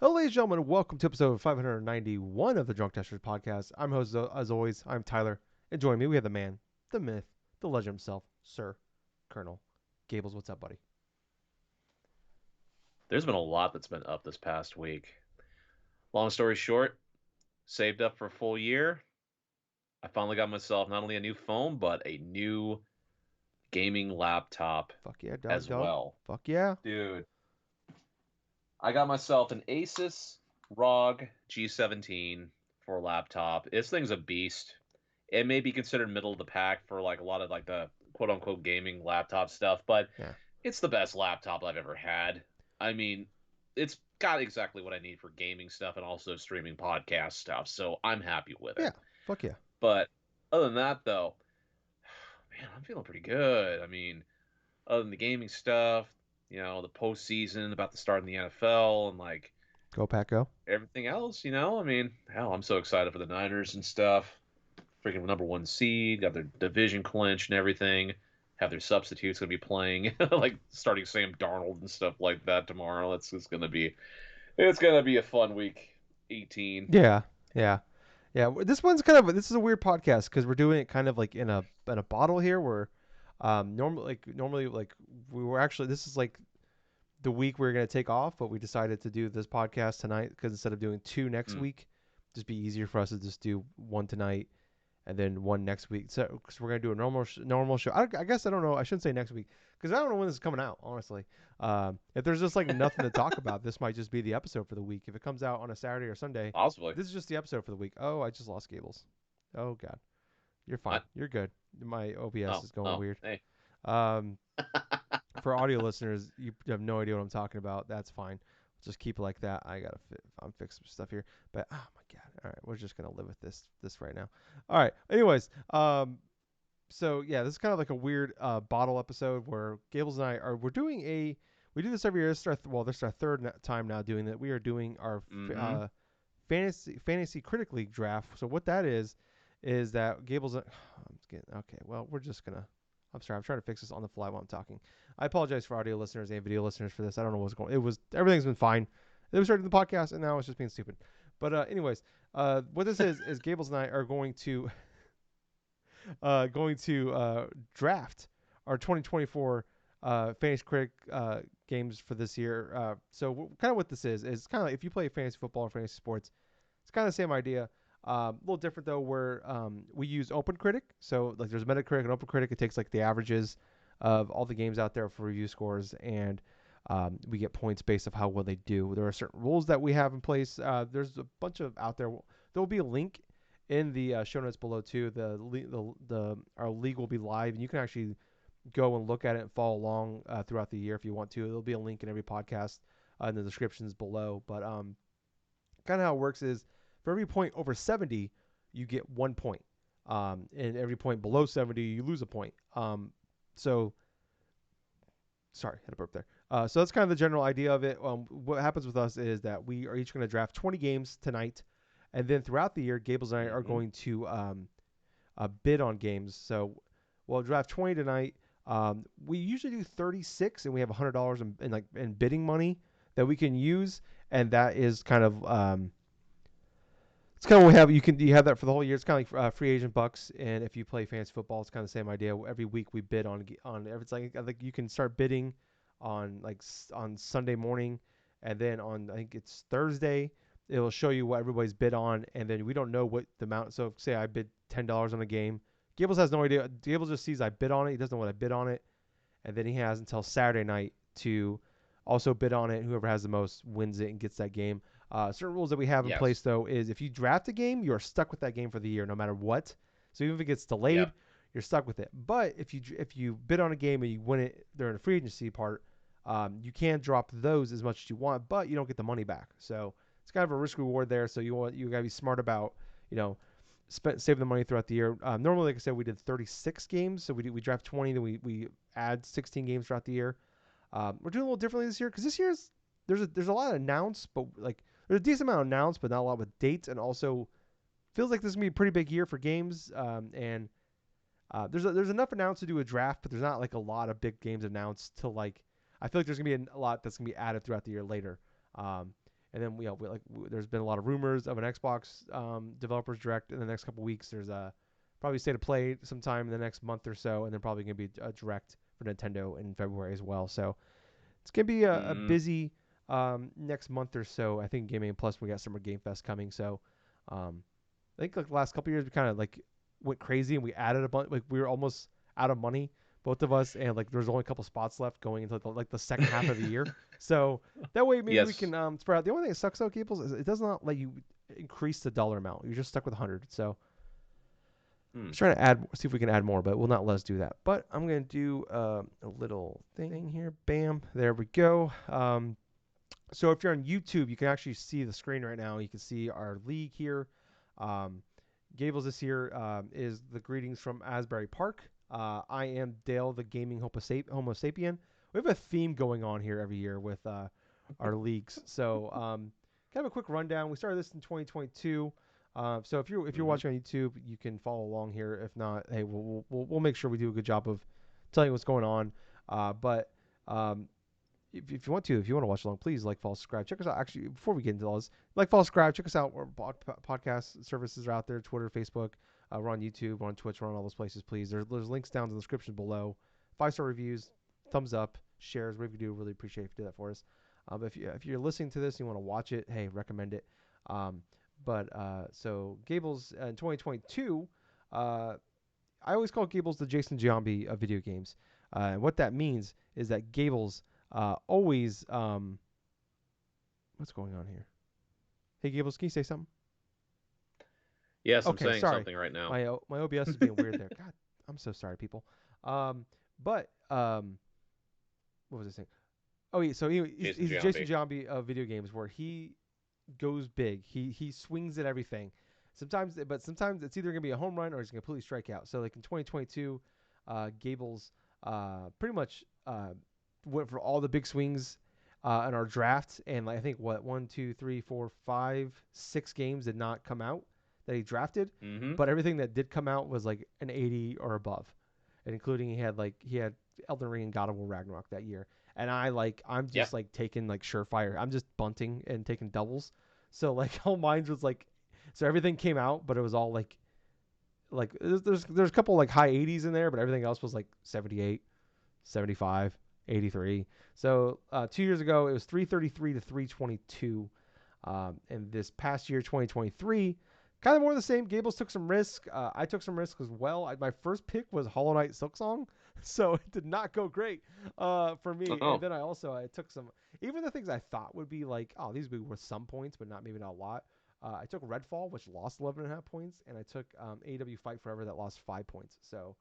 Hello, ladies and gentlemen. Welcome to episode 591 of the DrunkNerds podcast. I'm host, as always. I'm Tyler. And joining me, we have the man, the myth, the legend himself, Sir Colonel Gables. What's up, buddy? There's been a lot that's been up this past week. Long story short, saved up for a full year. I finally got myself not only a new phone, but a new gaming laptop Fuck yeah, dog, as dog. well. Fuck yeah. Dude, I got myself an Asus ROG G17 for a laptop. This thing's a beast. It may be considered middle of the pack for like a lot of like the quote unquote gaming laptop stuff, but Yeah. it's the best laptop I've ever had. I mean, it's got exactly what I need for gaming stuff and also streaming podcast stuff, so I'm happy with Yeah. it. Fuck yeah. But other than that, though, man, I'm feeling pretty good. I mean, other than the gaming stuff, the postseason about to start in the NFL and like Go, Pack, go. everything else, I mean, hell, I'm so excited for the Niners and stuff. Freaking number one seed, got their division clinch and everything. Have their substitutes going to be playing, like starting Sam Darnold and stuff like that tomorrow. It's going to be a fun week. 18. Yeah. Yeah. Yeah. This is a weird podcast because we're doing it kind of like in a bottle here where normally like we were actually, this is like the week we were going to take off, but we decided to do this podcast tonight because instead of doing two next Mm. week, just be easier for us to just do one tonight and then one next week. So cause we're going to do a normal show. I guess I don't know. I shouldn't say next week because I don't know when this is coming out, honestly. If there's just like nothing to talk about, this might just be the episode for the week. If it comes out on a Saturday or Sunday, Possibly. this is just the episode for the week. Oh, I just lost Gables. Oh, God. You're fine. What? You're good. My OBS Oh, is going oh, weird. hey. Um, for audio listeners, you have no idea what I'm talking about. That's fine. Just keep it like that. I'm fixing some stuff here, but oh my god! All right, we're just gonna live with this right now. All right. Anyways, so yeah, this is kind of like a weird bottle episode where Gables and I are we do this every year. This is our third time now doing that. We are doing our Mm-hmm. fantasy critic league draft. So what that is that Gables. I'm just getting okay. Well, we're just gonna. I'm sorry. I'm trying to fix this on the fly while I'm talking. I apologize for audio listeners and video listeners for this. I don't know what's going. It was everything's been fine. It was starting the podcast, and now it's just being stupid. But anyways, what this is Gables and I are going to draft our 2024 fantasy critic games for this year. So kind of what this is kind of like if you play fantasy football or fantasy sports, it's kind of the same idea. A little different though, where we use Open Critic. So like there's Metacritic and Open Critic. It takes like the averages of all the games out there for review scores, and we get points based off how well they do. There are certain rules that we have in place. There's a bunch of out there. There will be a link in the show notes below too. The our league will be live, and you can actually go and look at it and follow along throughout the year if you want to. There'll be a link in every podcast in the descriptions below. But kind of how it works is for every point over 70, you get 1 point. And every point below 70, you lose a point. So, sorry, had a burp there. So that's kind of the general idea of it. What happens with us is that we are each going to draft 20 games tonight. And then throughout the year, Gables and I are Mm-hmm. going to bid on games. So we'll draft 20 tonight. We usually do 36, and we have $100 in bidding money that we can use, and that is kind of it's kind of what we have. You have that for the whole year. It's kind of like free agent bucks, and if you play fantasy football, it's kind of the same idea. Every week we bid on. It's like I think you can start bidding on on Sunday morning, and then on I think it's Thursday. It'll show you what everybody's bid on, and then we don't know what the amount. So say I bid $10 on a game. Gables has no idea. Gables just sees I bid on it. He doesn't know what I bid on it, and then he has until Saturday night to also bid on it. Whoever has the most wins it and gets that game. Certain rules that we have in place Yes. though is if you draft a game, you're stuck with that game for the year, no matter what. So even if it gets delayed, Yep. you're stuck with it. But if you bid on a game and you win it during the free agency part, you can drop those as much as you want, but you don't get the money back. So it's kind of a risk reward there. So you gotta be smart about you know save the money throughout the year. Normally, like I said, we did 36 games, so we draft 20, then we add 16 games throughout the year. We're doing a little differently this year because this year's there's a lot announced, but like there's a decent amount announced, but not a lot with dates, and also feels like this is gonna be a pretty big year for games. And there's enough announced to do a draft, but there's not like a lot of big games announced to like. I feel like there's gonna be a lot that's gonna be added throughout the year later. Um, And then there's been a lot of rumors of an Xbox developers direct in the next couple weeks. There's a probably state of play sometime in the next month or so, and then probably gonna be a direct for Nintendo in February as well. So it's gonna be a Mm. busy next month or so. I think Gaming Plus we got Summer Game Fest coming, so I think like the last couple years we kind of like went crazy and we added a bunch. Like we were almost out of money, both of us, and like there's only a couple spots left going into the second half of the year. So that way maybe we Yes. can spread out. The only thing that sucks though, Cables, is it does not let you increase the dollar amount. You're just stuck with 100. So Hmm. let's try to see if we can add more, but it will not let us do that. But I'm gonna do a little thing here. Bam, there we go. So if you're on YouTube, you can actually see the screen right now. You can see our league here. Um, Gables this year is the greetings from Asbury Park. I am Dale, the gaming Homo sapien. We have a theme going on here every year with our leagues. So kind of a quick rundown. We started this in 2022. So if you're Mm-hmm. watching on YouTube, you can follow along here. If not, hey, we'll make sure we do a good job of telling you what's going on. But if you want to, if you want to watch along, please like, follow, subscribe. Check us out. Actually, before we get into all this, like, follow, subscribe. Check us out. Our podcast services are out there: Twitter, Facebook. We're on YouTube, we're on Twitch, we're on all those places. Please, there's links down in the description below. 5-star reviews, thumbs up, shares, whatever you do. Really appreciate if you do that for us. But if you're listening to this and you want to watch it, hey, recommend it. So Gables in 2022, I always call Gables the Jason Giambi of video games. And what that means is that Gables always what's going on here? Hey Gables, can you say something? Yes, I'm Okay, saying sorry. something right now. My OBS is being weird there. God, I'm so sorry, people. But what was I saying? Oh yeah, so Jason he's Jason Giambi. Giambi of video games, where he goes big. He swings at everything. Sometimes it's either gonna be a home run or he's gonna completely strike out. So like in 2022, Gables pretty much went for all the big swings in our draft, and like, I think what 1, 2, 3, 4, 5, 6 games did not come out that he drafted, Mm-hmm. but everything that did come out was like an 80 or above, and including he had Elden Ring and God of War Ragnarok that year. And I'm Yeah. just like taking like surefire. I'm just bunting and taking doubles. So like all mine was like, so everything came out, but it was all like there's a couple like high 80s in there, but everything else was like 78, 75, 83. So 2 years ago it was 333 to 322. And this past year, 2023, kind of more of the same. Gables took some risk. I took some risk as well. My first pick was Hollow Knight Silksong, so it did not go great for me. And Oh. then I took some, even the things I thought would be like, oh, these would be worth some points, but maybe not a lot. I took Redfall, which lost 11.5 points, and I took AW Fight Forever that lost 5 points. So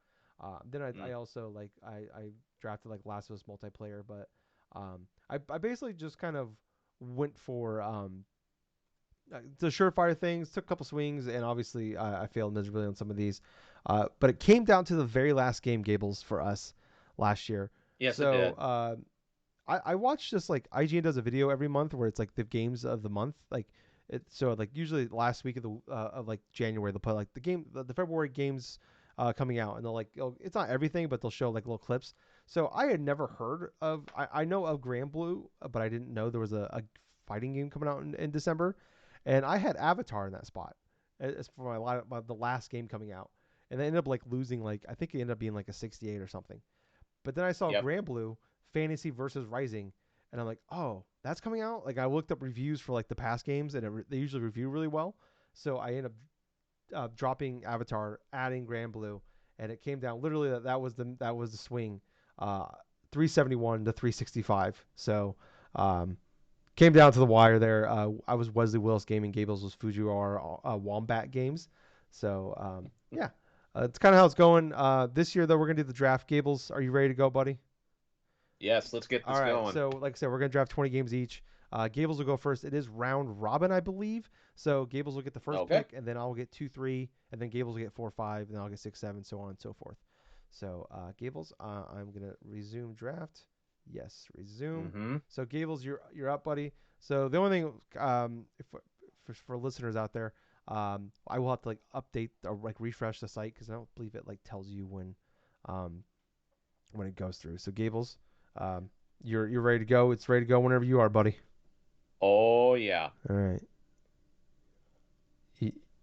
then I Mm. also I drafted like Last of Us multiplayer, but I basically just kind of went for the surefire things, took a couple swings, and obviously I failed miserably on some of these. But it came down to the very last game, Gables, for us last year. Yes, it So did. I watch this, like IGN does a video every month where it's like the games of the month, like so like usually last week of like January they'll put like the February games coming out, and they'll it's not everything, but they'll show like little clips. So I had never heard of I know of Grand Blue, but I didn't know there was a fighting game coming out in December, and I had Avatar in that spot as for the last game coming out, and they ended up like losing, like I think it ended up being like a 68 or something. But then I saw Yep. Grand Blue Fantasy versus Rising, and I'm like, oh, that's coming out. Like I looked up reviews for like the past games, and they usually review really well. So I ended up dropping Avatar, adding Grand Blue, and it came down literally that was the swing, uh, 371 to 365. So came down to the wire there. I was Wesley Willis Gaming, Gables was Fujiwara Wombat Games. So yeah, it's kind of how it's going. This year though, we're gonna do the draft. Gables, are you ready to go, buddy? Yes, let's get All this right. going. So like I said, we're gonna draft 20 games each. Gables will go first. It is round robin, I believe. So Gables will get the first Okay. pick, and then I'll get 2, 3, and then Gables will get 4, 5, and then I'll get 6, 7, so on and so forth. So Gables, I'm gonna resume draft. Yes, resume. Mm-hmm. So Gables, you're up, buddy. So the only thing, if for listeners out there, I will have to like update or like refresh the site because I don't believe it like tells you um, when it goes through. So Gables, um, you're ready to go. It's ready to go whenever you are, buddy. Oh yeah. All right.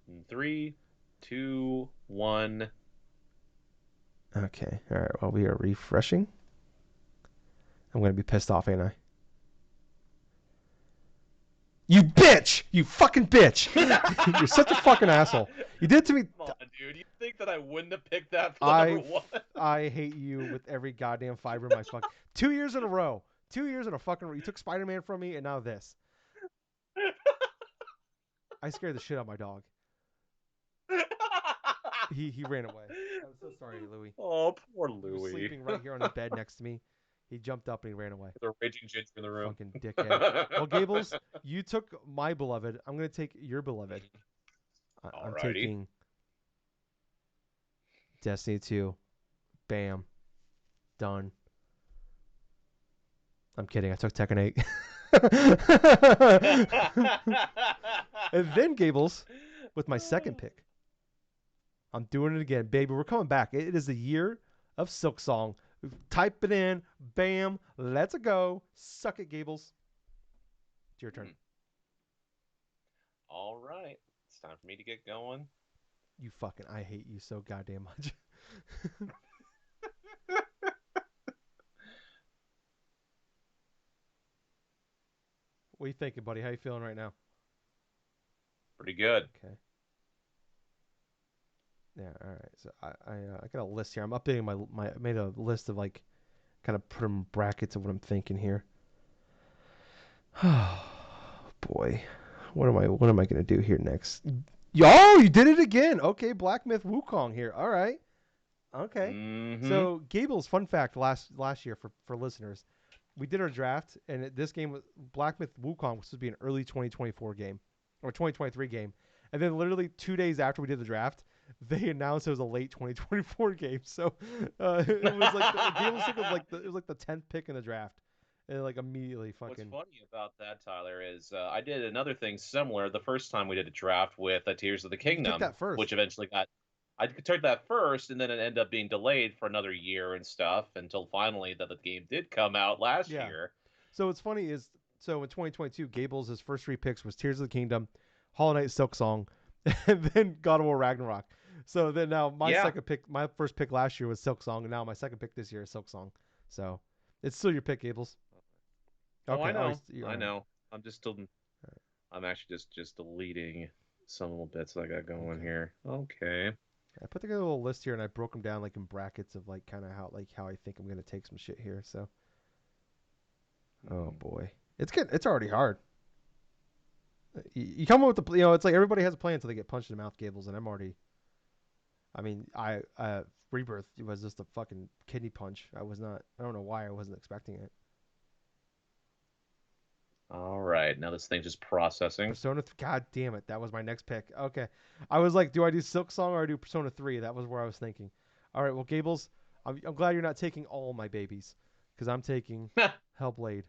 In 3, 2, 1. Okay. All right. Well, we are refreshing. I'm gonna be pissed off, ain't I? You bitch! You fucking bitch! You're such a fucking asshole. You did it to me. Come on, dude. You think that I wouldn't have picked that for the number I one? I hate you with every goddamn fiber of my fuck. 2 years in a row. 2 years in a fucking row. You took Spider-Man from me, and now this. I scared the shit out of my dog. He ran away. I'm so sorry, Louie. Oh, poor He was Louie. sleeping right here on the bed next to me. He jumped up and he ran away. There's a raging ginger in the room. Fucking dickhead. Well, Gables, you took my beloved. I'm gonna take your beloved. I'm Alrighty. taking Destiny 2. Bam. Done. I'm kidding. I took Tekken 8. And then Gables with my second pick. I'm doing it again, baby. We're coming back. It is the year of Silk Song. Type it in. Bam. Let's go. Suck it, Gables. It's your turn. All right. It's time for me to get going. You fucking, I hate you so goddamn much. What are you thinking, buddy? How you feeling right now? Pretty good. Okay. Yeah. All right. So I got a list here. I'm updating my I made a list of like kind of put them in brackets of what I'm thinking here. Oh boy, what am I gonna do here next? Yo, you did it again. Okay, Black Myth Wukong here. All right. Okay. Mm-hmm. So Gables, fun fact, last year for listeners, we did our draft, and this game was Black Myth Wukong was supposed to be an early 2024 game or 2023 game, and then literally 2 days after we did the draft, they announced it was a late 2024 game. So it was like Gables took it was like the 10th pick in the draft, and like immediately fucking. What's funny about that, Tyler, is I did another thing similar the first time we did a draft with Tears of the You took Kingdom, that first. which eventually got. I took that first, and then it ended up being delayed for another year and stuff until finally that the game did come out last year. So what's funny is so in 2022, Gables' his first three picks was Tears of the Kingdom, Hollow Knight, Silk Song, and then God of War Ragnarok. So then now my second pick, my first pick last year was Silk Song, and now my second pick this year is Silk Song. So it's still your pick, Gables. Okay, I know. I know. I'm just still. I'm actually just deleting some little bits that I got going here. Okay. I put together a little list here, and I broke them down like in brackets of like kind of how I think I'm gonna take some shit here. So. Oh boy, it's already hard. You come up with the it's like everybody has a plan until they get punched in the mouth, Gables, and I'm already. I mean, Rebirth was just a fucking kidney punch. I don't know why I wasn't expecting it. All right, now this thing's just processing. Persona. God damn it, that was my next pick. Okay, I was like, do I do Silk Song or I do Persona 3? That was where I was thinking. All right, well, Gables, I'm glad you're not taking all my babies, because I'm taking Hellblade.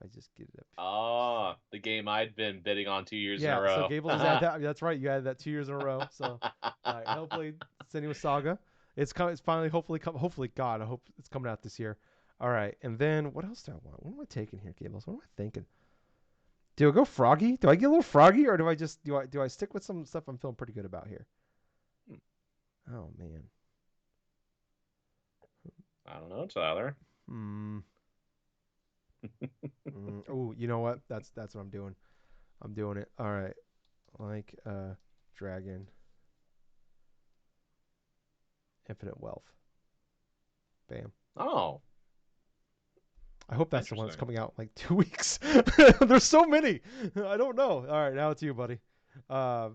I just get it up. The game I'd been bidding on 2 years in a row. Yeah, so Gables has had that. That's right. You had that 2 years in a row. So, Hellblade: Senua's Saga. It's finally, hopefully, God, I hope it's coming out this year. All right, and then what else do I want? What am I taking here, Gables? What am I thinking? Do I go Froggy? Do I get a little Froggy, or do I stick with some stuff I'm feeling pretty good about here? Oh man. I don't know, Tyler. Oh, you know what? That's what I'm doing. I'm doing it. All right. Like Dragon. Infinite Wealth. Bam. Oh. I hope that's the one that's coming out in like 2 weeks. There's so many. I don't know. All right, now it's you, buddy. Yeah.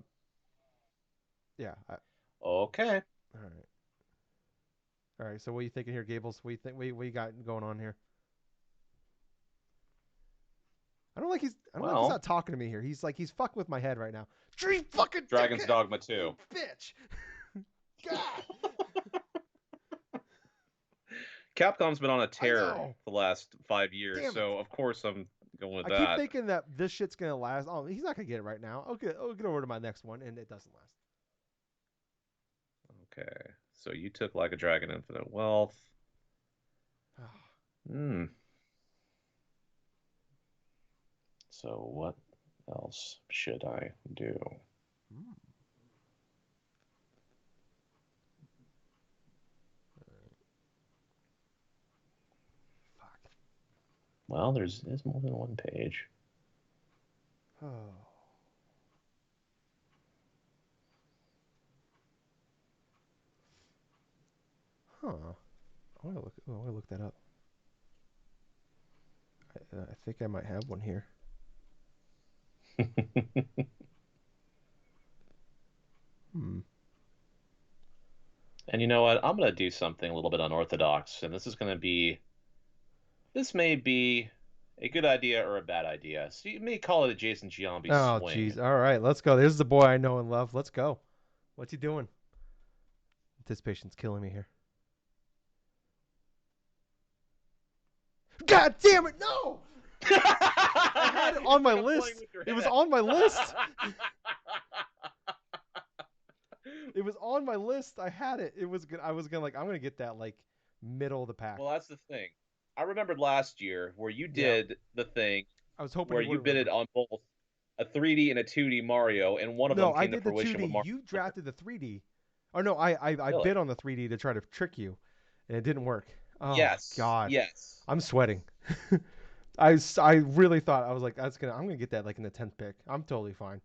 Okay. All right. So what are you thinking here, Gables? What do you think? What you got going on here? I don't like he's not talking to me here. He's fucking with my head right now. Dream fucking Dragon's Dogma 2. Bitch. God. Capcom's been on a tear the last 5 years, so of course I'm going with that. I keep thinking that this shit's gonna last. Oh, he's not gonna get it right now. Okay, I'll get over to my next one, and it doesn't last. Okay, so you took Like a Dragon Infinite Wealth. So what else should I do? Fuck. Well, there's more than one page. Oh. Huh. I want to look that up. I think I might have one here. Hmm. And you know what? I'm going to do something a little bit unorthodox, and this may be a good idea or a bad idea. So you may call it a Jason Giambi Oh, swing. jeez. All right, let's go. This is the boy I know and love. Let's go. What's he doing? Anticipation's killing me here. God damn it! No. I had it on my list. It was on my list. It was on my list. I had it. It was good. I was gonna I'm gonna get that like middle of the pack. Well, that's the thing. I remembered last year where you Yeah. did the thing I was hoping where you would you bidded remember. on both a 3D and a 2D Mario, and one of No, them I came to did the fruition 2D. with Mario You Wonder. drafted the 3D. Oh no, I Really? bid on the 3D to try to trick you, and it didn't work. Oh Yes. God, Yes. I'm sweating. I really thought I was like I'm gonna get that like in the 10th pick. I'm totally fine.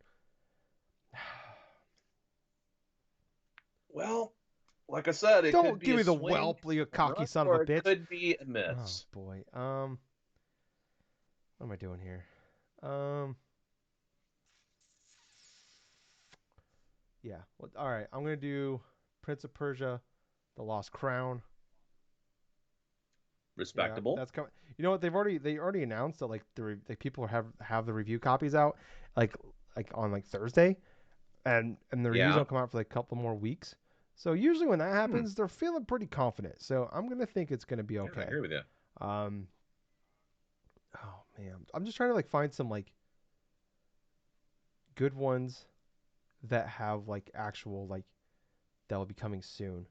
Well, like I said, it could Don't be give a me the swing whelp, you and cocky run, son of a or it bitch. could be a Oh miss. boy. What am I doing here? Yeah. Well, all right. I'm gonna do Prince of Persia, The Lost Crown. Yeah, Respectable. that's coming. You know what? They already announced that like the people have the review copies out like on like Thursday, and the reviews Yeah. don't come out for like a couple more weeks. So usually when that Hmm. happens, they're feeling pretty confident. So I'm gonna think it's gonna be Yeah, I okay. agree with you. Um. Oh man, I'm just trying to like find some like good ones that have like actual like that will be coming soon.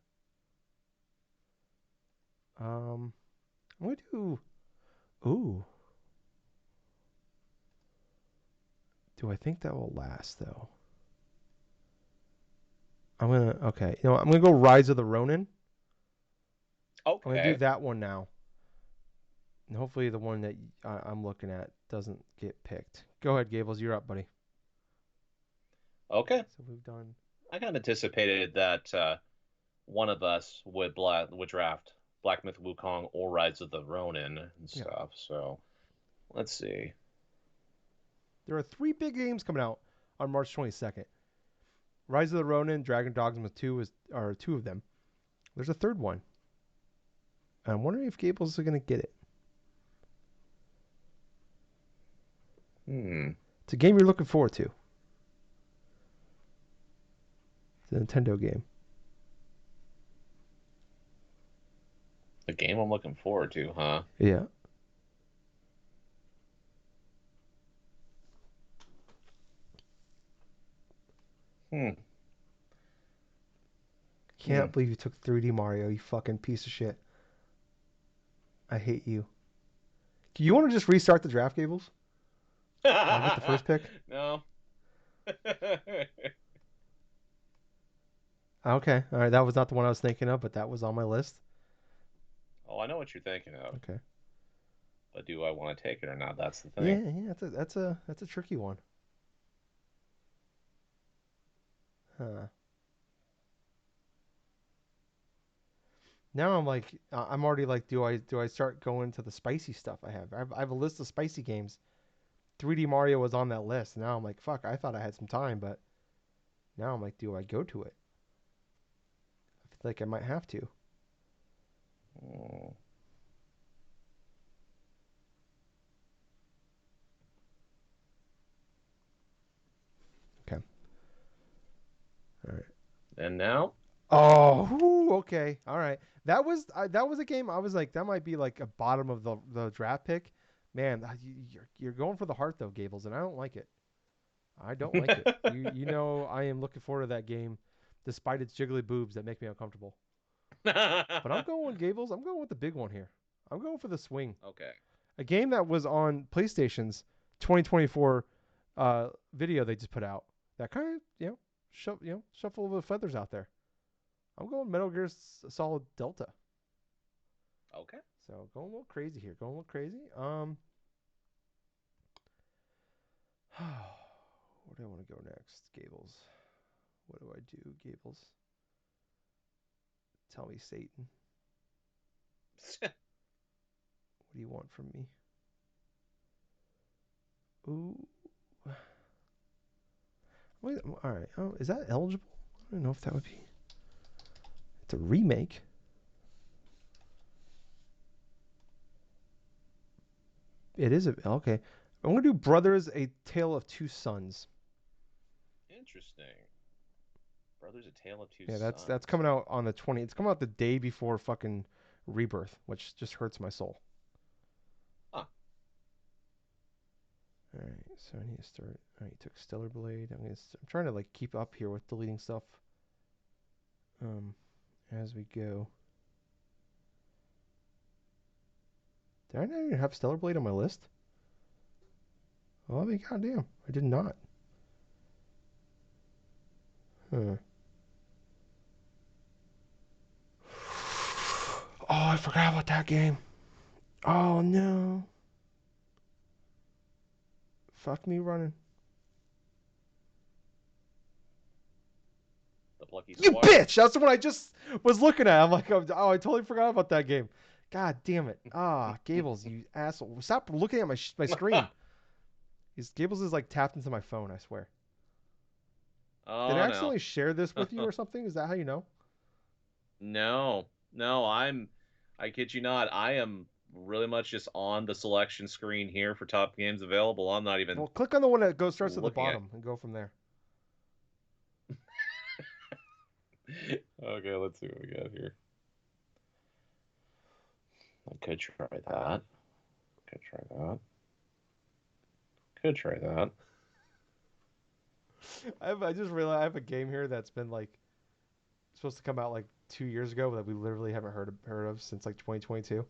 I'm gonna do. Ooh. Do I think that will last though? Okay. You know what? I'm gonna go Rise of the Ronin. I'm gonna do Okay. that one now, and hopefully the one that I'm looking at doesn't get picked. Go ahead, Gables. You're up, buddy. Okay. So we've done. I kind of anticipated that one of us would draft Black Myth Wukong or Rise of the Ronin and Yeah. stuff. So let's see. There are 3 big games coming out on March 22nd. Rise of the Ronin, Dragon Dogma 2 are 2 of them. There's a third one. I'm wondering if Gables is gonna get it. Hmm. It's a game you're looking forward to. It's a Nintendo game. The game I'm looking forward to, huh? Yeah. Hmm. Hmm. Can't believe you took 3D Mario, you fucking piece of shit. I hate you. Do you want to just restart the draft, Gables? I'll get the first pick. No. Okay. All right. That was not the one I was thinking of, but that was on my list. Oh, I know what you're thinking of, Okay. but do I want to take it or not? That's the Yeah, thing. yeah. That's a tricky one. Huh. Now I'm like, I'm already like, do I start going to the spicy stuff I have a list of spicy games. 3D Mario was on that list. Now I'm like, fuck. I thought I had some time, but now I'm like, do I go to it? I feel like I might have to. Hmm. Okay. All right. And now? Oh, okay. All right. That was a game I was like that might be like a bottom of the draft pick. Man, you're going for the heart though, Gables, and I don't like it. I don't like it. You know I am looking forward to that game, despite its jiggly boobs that make me uncomfortable. But I'm going Gables. I'm going with the big one here. I'm going for the swing. Okay. A game that was on PlayStation's 2024 video they just put out. That kind of shuffle the feathers out there. I'm going Metal Gear Solid Delta. Okay. So going a little crazy here. Going a little crazy. Where do I want to go next? Gables. What do I do, Gables? Tell me, Satan. What do you want from me? Ooh. Wait, all right. Oh, is that eligible? I don't know if that would be. It's a remake. It is okay. I'm gonna do Brothers: A Tale of Two Sons. Interesting. Brothers: A Tale of Two Yeah, Sons. that's coming out on the 20th. It's coming out the day before fucking Rebirth, which just hurts my soul. Huh. All right, so I need to start. All right, you took Stellar Blade. I'm trying to like keep up here with deleting stuff. As we go. Did I not even have Stellar Blade on my list? Oh, I mean, goddamn, I did not. Huh. Oh, I forgot about that game. Oh no. Fuck me running. The Plucky You Squire. bitch! That's the one I just was looking at. I'm like, oh, I totally forgot about that game. God damn it. Ah, Gables, you asshole. Stop looking at my screen. Gables is like tapped into my phone, I swear. Did I Oh no. accidentally share this with you or something? Is that how you know? No. No, I kid you not. I am really much just on the selection screen here for top games available. I'm not even Well, click on the one that starts at the looking at. bottom and go from there. Okay, let's see what we got here. I could try that. Could try that. Could try that. I just realized I have a game here that's been like supposed to come out like 2 years ago that we literally haven't heard of since like 2022.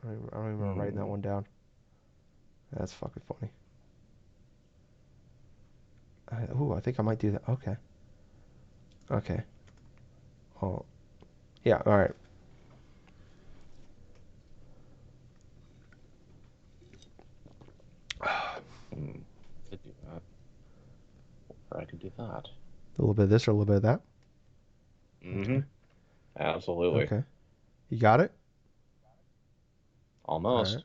I don't even remember writing that one down. That's fucking funny. I think I might do that. Okay. Okay. Oh, yeah. All right. Could do that. Or I could do that. A little bit of this or a little bit of that. Mm-hmm. Okay. Absolutely. Okay. You got it? All right. Almost.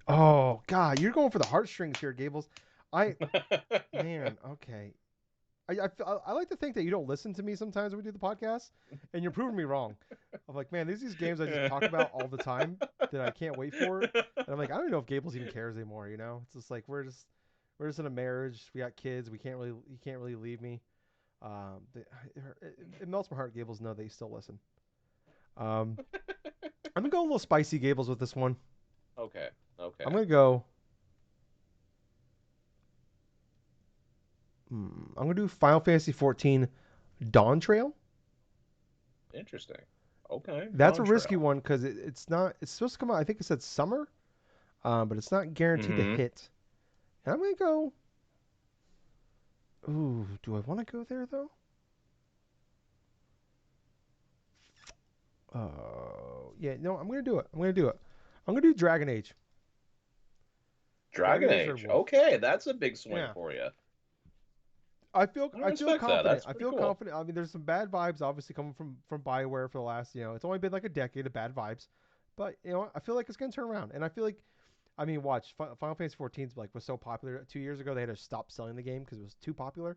Oh God, you're going for the heartstrings here, Gables. Man, okay. I like to think that you don't listen to me sometimes when we do the podcast, and you're proving me wrong. I'm like, man, these games I just talk about all the time that I can't wait for, and I'm like, I don't even know if Gables even cares anymore. You know, it's just like we're just in a marriage. We got kids. You can't really leave me. It melts my heart. Gables know that you still listen. Um, I'm gonna go a little spicy, Gables, with this one. Okay. Okay. I'm gonna go. I'm gonna do Final Fantasy 14 Dawn Trail. Interesting. Okay. That's a Dawn risky Trail. one because it's not. It's supposed to come out. I think it said summer, but it's not guaranteed to Mm-hmm. hit. And I'm gonna go. Ooh, do I want to go there though? Oh, yeah. No, I'm gonna do it. I'm gonna do it. I'm gonna do Dragon Age. Dragon Dragon Age Third Age. Wolf. Okay, that's a big swing Yeah. for you. I I feel respect that. confident. That's I pretty feel cool. confident. I mean, there's some bad vibes obviously coming from BioWare for the last. It's only been like a decade of bad vibes, but I feel like it's gonna turn around. And I feel like, I mean, watch Final Fantasy 14 like was so popular 2 years ago they had to stop selling the game because it was too popular.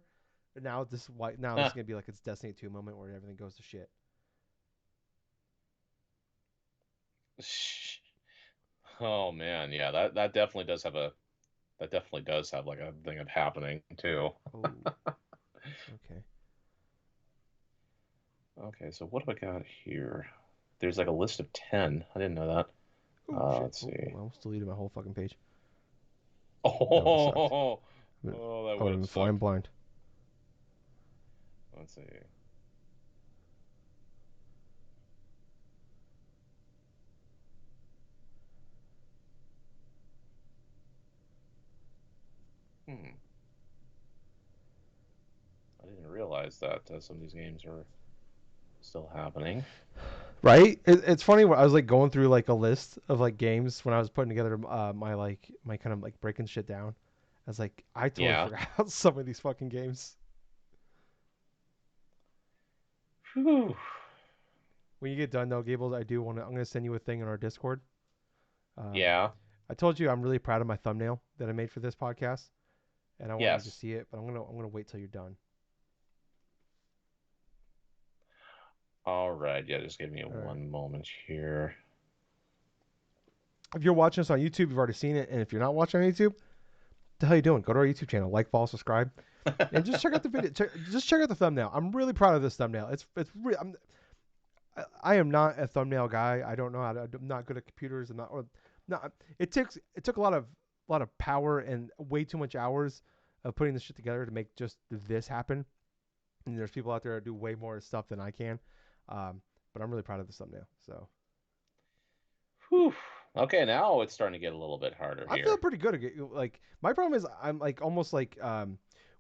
And now this is gonna be like its Destiny 2 moment where everything goes to shit. Oh man, yeah, that definitely does have a that definitely does have like a thing of happening too. Oh, okay. Okay, so what do I got here? There's like a list of 10. I didn't know that. Oh shit! Let's Oh, see. I almost deleted my whole fucking page. That would have sucked. Oh, that I would would have have been flying sucked. blind. Let's see. Hmm. I didn't realize that some of these games are still happening. Right? It's funny. I was like going through like a list of like games when I was putting together my kind of like breaking shit down. I was like, I totally Yeah. forgot some of these fucking games. Whew. When you get done though, Gables, I do want to. I'm gonna send you a thing on our Discord. Um, Yeah. I told you I'm really proud of my thumbnail that I made for this podcast, and I want you to Yes. see it. But I'm gonna wait till you're done. All right. Yeah, just give me All right. one moment here. If you're watching us on YouTube, you've already seen it, and if you're not watching on YouTube, the hell are you doing? Go to our YouTube channel, like, follow, subscribe, and just check out the video. Just check out the thumbnail. I'm really proud of this thumbnail. I am not a thumbnail guy. I don't know how to. I'm not good at computers. I'm not. Not. It took a lot of power and way too much hours of putting this shit together to make just this happen. And there's people out there that do way more stuff than I can. But I'm really proud of this thumbnail. So Whew. Okay, now it's starting to get a little bit harder I feel here. pretty good. Like my problem is I'm like almost like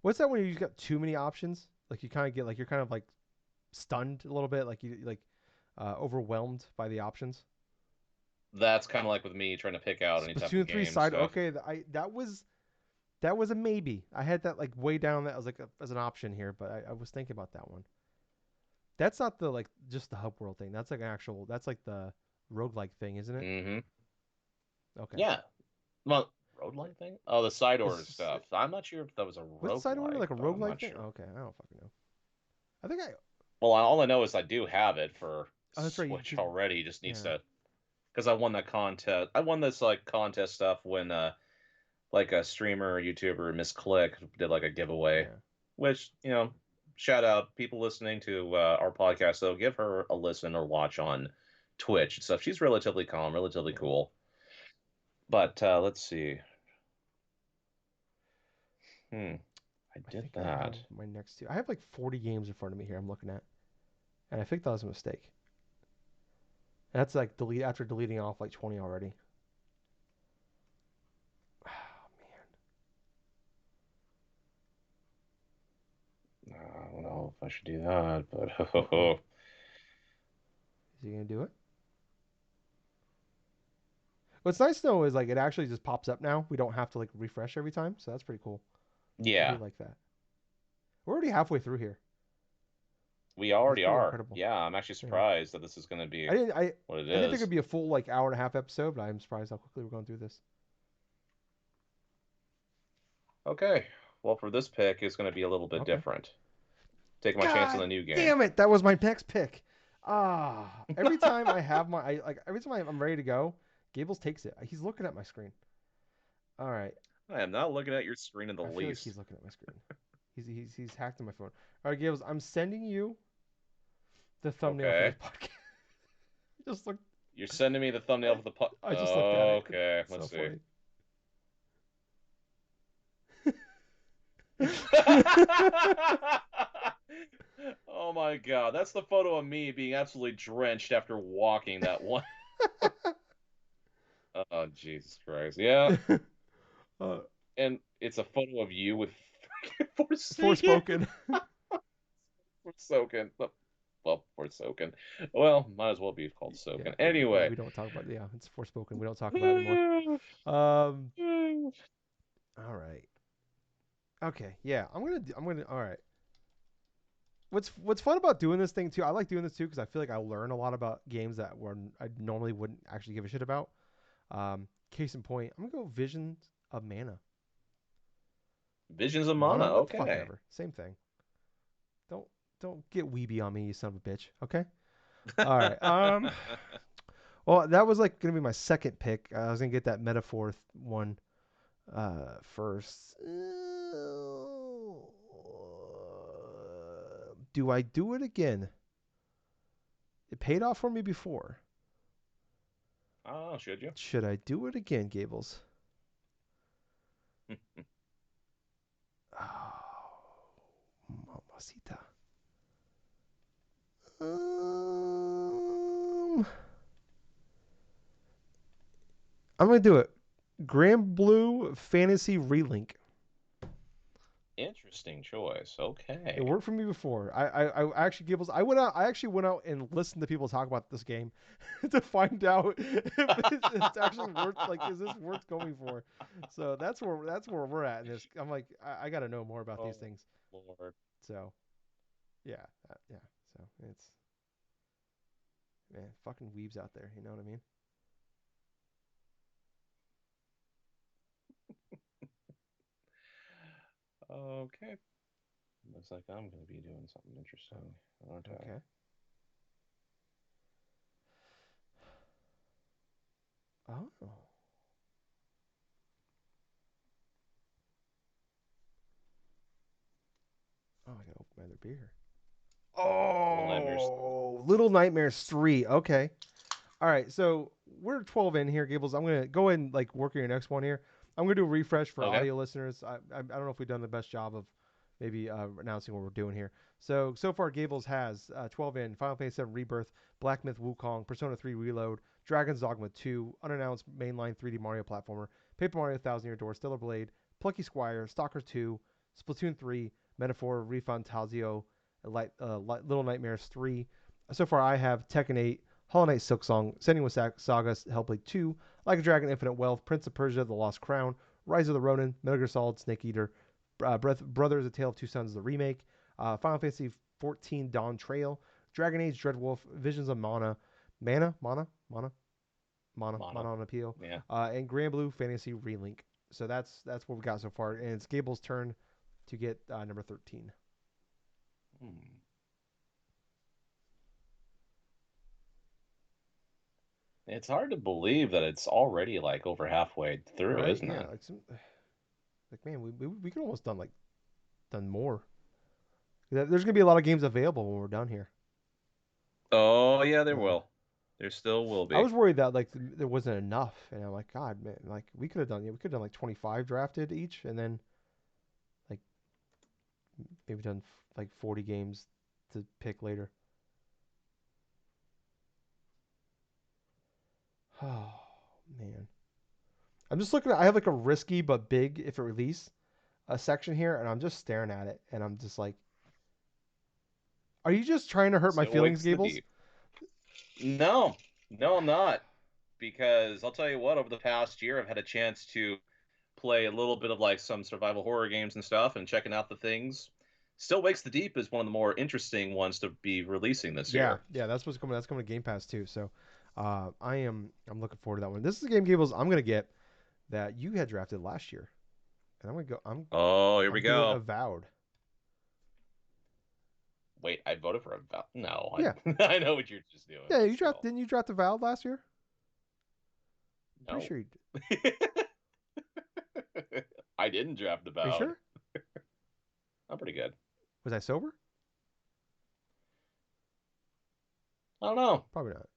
what's that when you got too many options? Like you kind of get like you're kind of like stunned a little bit. Like you like overwhelmed by the options. That's kind of like with me trying to pick out any type of Splatoon 3 game side. stuff. Okay, that was a maybe. I had that like way down that was like as an option here, but I was thinking about that one. That's not the like just the hub world thing. That's like an actual. That's like the roguelike thing, isn't it? Mm-hmm. Okay. Yeah. Well, roguelike thing? Oh, the side order Is stuff. I'm not sure if that was a what's the side order roguelike, like a but I'm roguelike not thing? sure. Oh, okay, I don't fucking know. I think I. Well, all I know is I do have it for Oh, that's right. Switch already. Just needs Yeah. to because I won that contest. I won this like contest stuff when like a streamer or YouTuber Miss Click did like a giveaway, Yeah. which shout out people listening to our podcast. Though give her a listen or watch on Twitch and stuff. She's relatively calm, relatively Yeah. cool. But let's see. I I did think I have that. my next two. I have like 40 games in front of me here. I'm looking at, and I think that was a mistake. And that's like delete after deleting off like 20 already. Oh man, I don't know if I should do that, but uh oh, is he gonna do it? What's nice though is like it actually just pops up now. We don't have to like refresh every time, so that's pretty cool. I do yeah, like that. We're already halfway through here. we That's already pretty are. incredible. Yeah, I'm actually Yeah. surprised that this is going to be I didn't. I what it I didn't think is. it'd be a full like hour and a half episode, but I'm surprised how quickly we're going through this. Okay, well, for this pick, it's going to be a little bit Okay. different. Taking my chance on God the new game. damn it! That was my next pick. Every time I have every time I'm ready to go, Gables takes it. He's looking at my screen. All right. I am not looking at your screen in the I feel like least. he's looking at my screen. He's hacked in my phone. All right, Gables, I'm sending you the thumbnail for this Okay, podcast. just look. you're sending me the thumbnail for the I just looked at it. Okay, It's so let's see. funny. Oh my God, that's the photo of me being absolutely drenched after walking that one. Oh, Jesus Christ. Yeah, uh, and it's a photo of you with Forsaken. Forspoken. Forsaken. Well, Forsaken. Well, might as well be called Yeah, Soken. yeah. Anyway. We don't talk about. Yeah, it's Forspoken. We don't talk about it anymore. Um. All right. Okay. Yeah. I'm gonna. All right. What's fun about doing this thing too? I like doing this too because I feel like I learn a lot about games that I normally wouldn't actually give a shit about. Case in point, I'm gonna go Visions of Mana. Visions of Mana. Mana, what the fuck Okay. ever. Same thing. Don't don't get weeby on me, you son of a bitch. Okay. All right. Well, that was like gonna be my second pick. I was gonna get that metaphor one first. Do I do it again? It paid off for me before. Oh, should you? Should I do it again, Gables? Oh, mamacita. I'm gonna do it. Grand Blue Fantasy Relink. Interesting choice. It Okay. worked for me before. I actually Gables. I actually went out and listened to people talk about this game to find out if it's actually worth. Like, is this worth going for? So that's where we're at in this. I'm like, I got to know more about these Oh, things. Lord. So yeah, yeah. So it's man, fucking weebs out there. You know what I mean? Okay. Looks like I'm going to be doing something Oh, interesting, aren't I? okay. Oh, I gotta open my other beer. Little Nightmares 3. Oh, Little Nightmares 3. Okay. All right, so we're 12 in here, Gables. I'm gonna go ahead and like work on your next one here. I'm gonna do a refresh for Okay. audio listeners. I don't know if we've done the best job of maybe announcing what we're doing here. So far, Gables has 12 in: Final Fantasy 7 Rebirth, Black Myth Wukong, Persona 3 Reload, Dragon's Dogma 2, unannounced mainline 3D Mario platformer, Paper Mario Thousand Year Door, Stellar Blade, Plucky Squire, Stalker 2, Splatoon 3, Metaphor, Refund Tazio, Little Nightmares 3. So far, I have Tekken 8, Hollow Knight Silksong, Senua's Saga, Hellblade 2, Like a Dragon, Infinite Wealth, Prince of Persia, The Lost Crown, Rise of the Ronin, Metal Gear Solid, Snake Eater, Brothers: A Tale of Two Sons, the remake, Final Fantasy 14 Dawn Trail, Dragon Age Dreadwolf, Visions of Mana Mono. on Appeal, Yeah. and Grand Blue Fantasy Relink. So that's what we got so far, and it's Gable's turn to get number 13. Hmm. It's hard to believe that it's already like over halfway through, Right? isn't Yeah. it? Like man, we could almost done more. There's gonna be a lot of games available when we're done here. Oh, yeah, there Uh, will. There still will I be. was worried that like there wasn't enough, and I'm like, God, man, like we could have done like 25 drafted each, and then like maybe done like 40 games to pick later. Oh man, I'm just looking at. I have like a risky but big if it release a section here, and I'm just staring at it, and I'm just like, are you just trying to hurt my Still feelings, wakes the Gables? deep. No, no, I'm not. Because I'll tell you what, over the past year, I've had a chance to play a little bit of like some survival horror games and stuff and checking out the things. Still Wakes the Deep is one of the more interesting ones to be releasing this Yeah, year. yeah, that's what's coming. That's coming to Game Pass too. So, I'm looking forward to that one. This is a game, Gables, I'm gonna get that you had drafted last year, and I'm gonna go. Oh, here we I'm doing go. Avowed. Wait, I voted for a val. No, Yeah, I know what you're just doing, yeah. but You still. didn't you draft Avowed last year? Pretty No. sure you did. I didn't draft Are you Avowed. sure? I'm pretty good. Was I sober? I don't know. Probably not.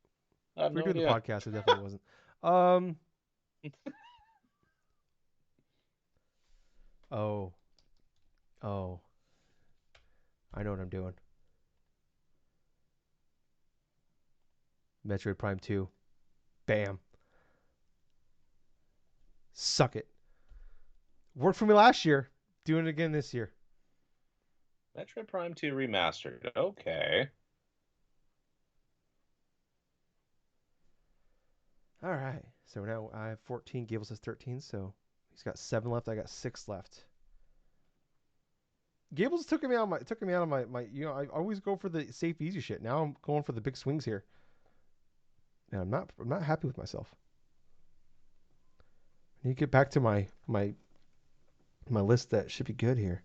I have If we we're no doing the idea. podcast, it definitely wasn't. Um. Oh. Oh. I know what I'm doing. Metroid Prime 2. Bam. Suck it. Worked for me last year. Doing it again this year. Metroid Prime 2 Remastered. Okay. All right. So now I have 14. Gables has 13. So he's got 7 left. I got 6 left. Gables took me out of my I always go for the safe easy shit. Now I'm going for the big swings here. And I'm not happy with myself. I need to get back to my list that should be good here.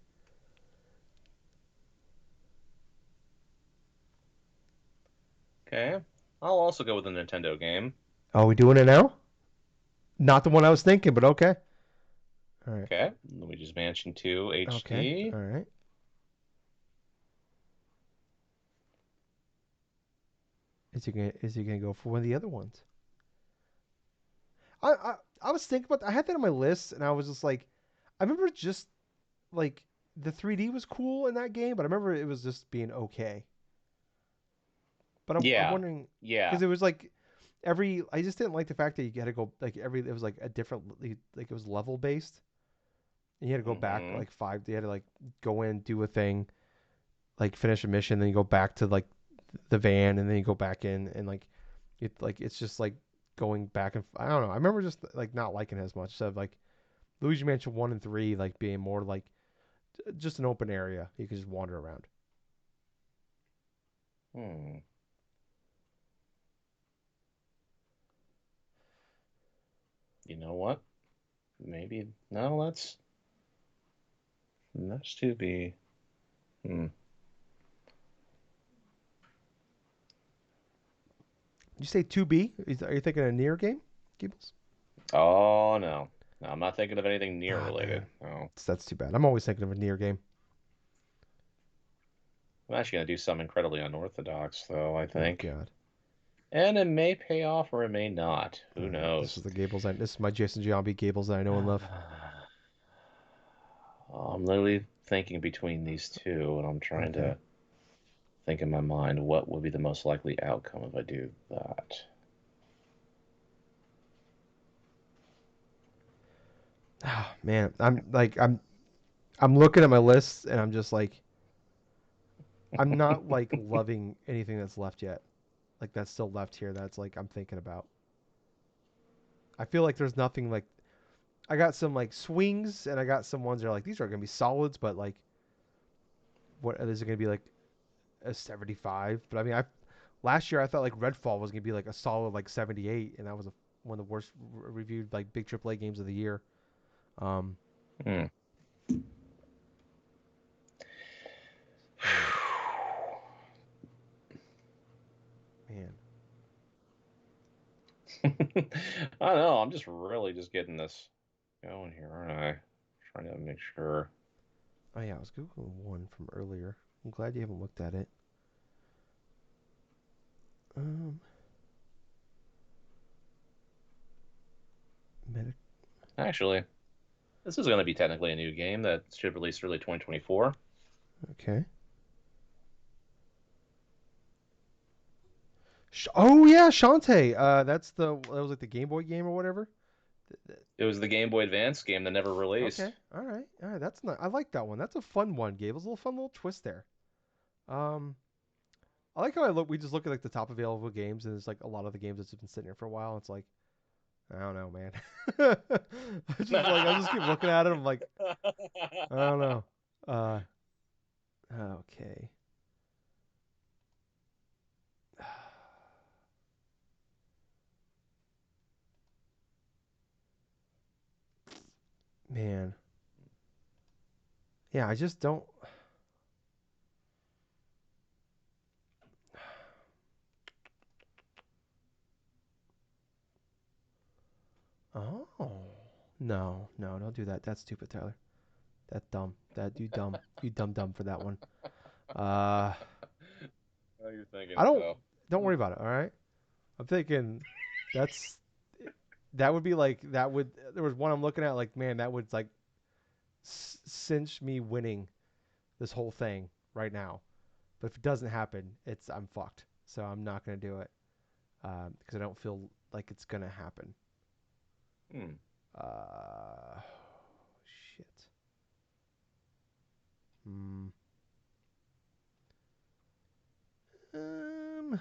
Okay. I'll also go with a Nintendo game. Are we doing it now? Not the one I was thinking, but okay. All right. Okay. Luigi's Mansion 2 Okay. HD. All right. Is he gonna go for one of the other ones? I was thinking about. I had that on my list, and I was just like, I remember just like the 3D was cool in that game, but I remember it was just being okay. But I'm Yeah, wondering yeah. because it was like every. I just didn't like the fact that you had to go like every. It was like a different like it was level based, and you had to go back Hmm. like five. You had to like go in, do a thing, like finish a mission, then you go back to like the van, and then you go back in, and like it's just like going back and I don't know. I remember just like not liking it as much. So like Luigi Mansion 1 and 3 like being more like just an open area you could just wander around. Hmm. You know what? Maybe no. That's to be. Hmm. Did you say 2B? Are you thinking a near game, Gables? Oh no. No, I'm not thinking of anything near Ah, related. man, No. that's too bad. I'm always thinking of a near game. I'm actually gonna do something incredibly unorthodox, though, I Oh think. God. And it may pay off or it may not. All Who right, this knows? is the Gables. This is my Jason Giambi Gables that I know and love. I'm literally thinking between these two, and I'm trying Okay. to think in my mind what would be the most likely outcome if I do that. Oh man, I'm looking at my list and I'm just like I'm not like loving anything that's left yet. Like that's still left here. That's like I'm thinking about. I feel like there's nothing like I got some like swings and I got some ones that are like these are gonna be solids, but like what is it gonna be like a 75? But I mean, I last year I thought like Redfall was gonna be like a solid like 78, and that was one of the worst reviewed like big AAA games of the year. Um, Hmm. man, man, I don't know. I'm just really just getting this going here, aren't I? Trying to make sure. oh yeah, I was googling one from earlier. I'm glad you haven't looked at it. Um, Meta, Actually, this is going to be technically a new game that should release early 2024. okay. Oh yeah, Shantae. That was like the Game Boy game or whatever. It was the Game Boy Advance game that never Okay, released. all right. That's not. I like that one. That's a fun one, Gabe. It was a little fun little twist there. Um, I like how I look. We just look at like the top available games, and there's like a lot of the games that's been sitting here for a while. It's like I don't know, man. I just like I just keep looking at it. I'm like I don't know. Uh, okay, man. Yeah, I just don't. Oh no, no, don't do that. That's stupid, Tyler. That's dumb. That you dumb. You dumb for that one. Uh, How you're thinking I it don't. though. Don't worry about it. All right. I'm thinking that's that would be like that would. There was one I'm looking at like man that would like cinch me winning this whole thing right now. But if it doesn't happen, it's I'm fucked. So I'm not gonna do it because I don't feel like it's gonna happen. Hmm. Uh, shit. Hmm. Um.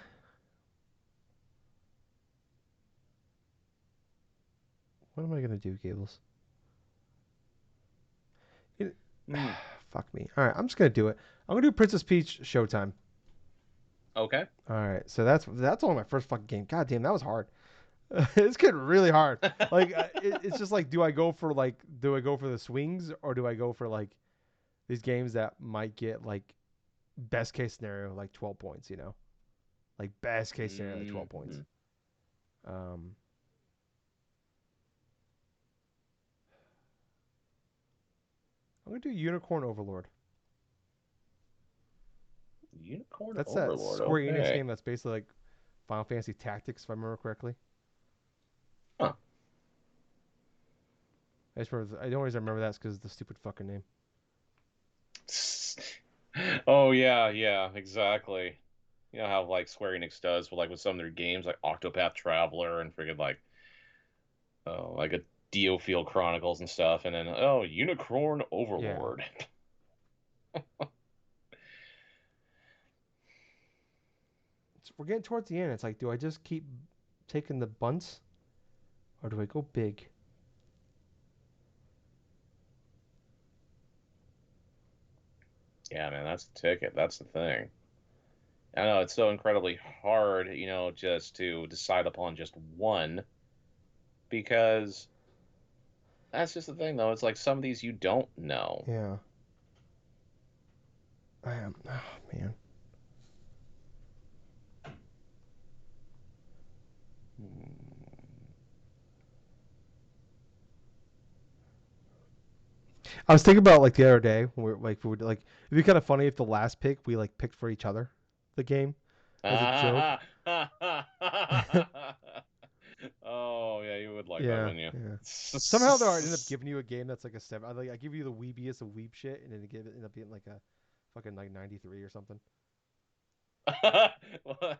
What am I gonna do, Gables? It, Hmm. fuck me. All right, I'm just gonna do it. I'm gonna do Princess Peach Showtime. Okay. All right, so that's only my first fucking game. God damn, that was hard. It's getting really hard. Like it's just like, do I go for the swings or do I go for like these games that might get like best case scenario like 12 points, you know, like best case scenario like 12 points. Hmm. Um, I'm gonna do Unicorn Overlord. Unicorn That's that Overlord. Square Enix Okay. game that's basically like Final Fantasy Tactics, if I remember correctly. Huh. I just remember. I don't always remember that's because of the stupid fucking name. Oh yeah, yeah, exactly. You know how like Square Enix does with like with some of their games like Octopath Traveler and freaking like like a Diofield Chronicles and stuff, and then Unicorn Yeah. Overlord. We're getting towards the end. It's like, do I just keep taking the bunts, or do I go big? Yeah, man, that's the ticket. That's the thing. I know it's so incredibly hard, just to decide upon just one because that's just the thing, though. It's like some of these you don't know. Yeah. I am. Oh man. Hmm. I was thinking about like the other day, where like we would like it'd be kind of funny if the last pick we like picked for each other, the game, as a joke. Oh yeah, you would like that, Yeah, wouldn't you? yeah. Somehow though, I ended up giving you a game that's like a 7. I give you the weebiest of weeb shit, and then it end up being like a fucking like 93 or something. Well,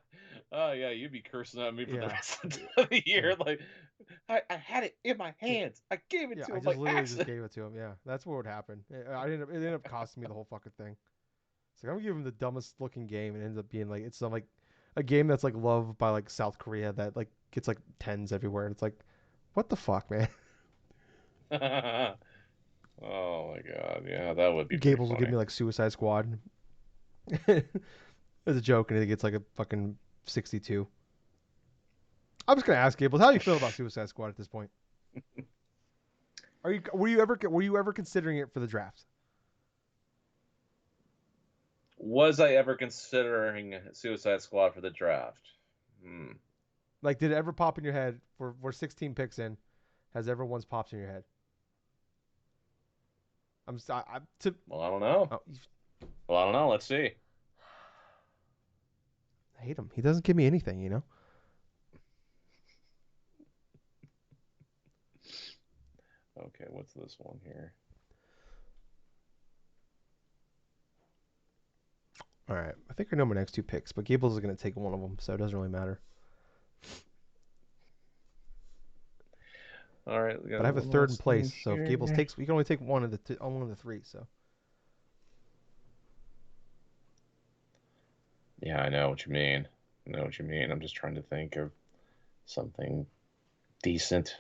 oh yeah, you'd be cursing at me for the Yeah, rest of the yeah, year. Like, I had it in my yeah. hands. I gave it Yeah, to I him just by literally just accident. gave it to him. Yeah, that's what would happen. It ended up costing me the whole fucking thing. It's like I'm gonna give him the dumbest looking game, and it ends up being like it's some like a game that's like loved by like South Korea that like gets like tens everywhere. And it's like, what the fuck, man? Oh my god, yeah, that would be pretty Gables will give funny. me like Suicide Squad as a joke, and it gets like a fucking 62. I'm just gonna ask Gables, how do you feel about Suicide Squad at this point? Were you ever considering it for the draft? Was I ever considering Suicide Squad for the draft? Hmm. Like, did it ever pop in your head? We're 16 picks in. Has it ever once popped in your head? I to Well, I don't know. oh, Well, I don't know. Let's see. I hate him. He doesn't give me anything, you know. Okay, what's this one here? All right, I think I know my next two picks, but Gables is gonna take one of them, so it doesn't really matter. All right, we got But I have a one third in last thing place, so if Gables here. takes, we can only take one of one of the three. So Yeah, I know what you mean. I know what you mean. I'm just trying to think of something decent.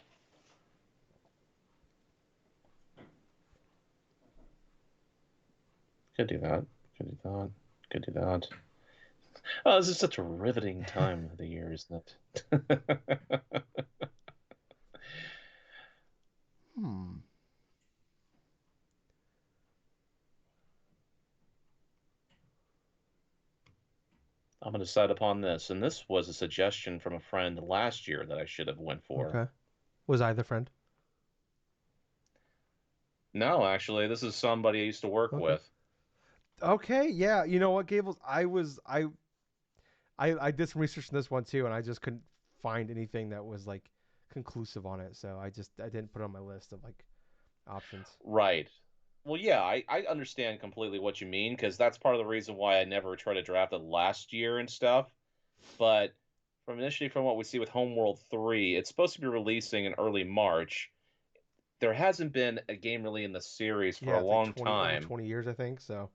Could do that. Could do that. Could do that. Oh, this is such a riveting time of the year, isn't it? hmm. I'm going to decide upon this, and this was a suggestion from a friend last year that I should have went for. Okay. Was I the friend? No, actually, this is somebody I used to work Okay. with. Okay. Yeah. You know what, Gables? I did some research on this one too, and I just couldn't find anything that was like conclusive on it. So I didn't put it on my list of like options. Right. Well, yeah, I understand completely what you mean because that's part of the reason why I never tried to draft it last year and stuff. But from what we see with Homeworld 3, it's supposed to be releasing in early March. There hasn't been a game really in the series for Yeah, a it's like long 20 over time. 20 years, I think. So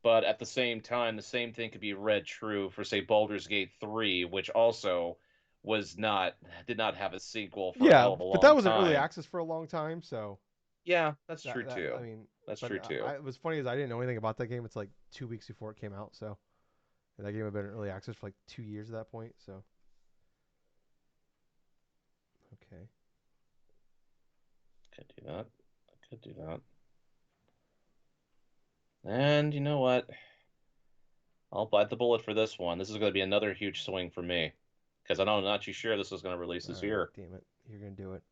But at the same time, the same thing could be read true for, say, Baldur's Gate 3, which also was not did not have a sequel for a yeah, hell of a but that long was in early time. access for a long time. So Yeah, that's true that I too. mean, That's but true too. it was funny as I didn't know anything about that game. It's like 2 weeks before it came out. So and that game had been in early access for like 2 years at that point. So okay, Could do that. I could do that. And you know what? I'll bite the bullet for this one. This is going to be another huge swing for me because I know I'm not too sure this is going to release all this right, year. damn it, you're gonna do it.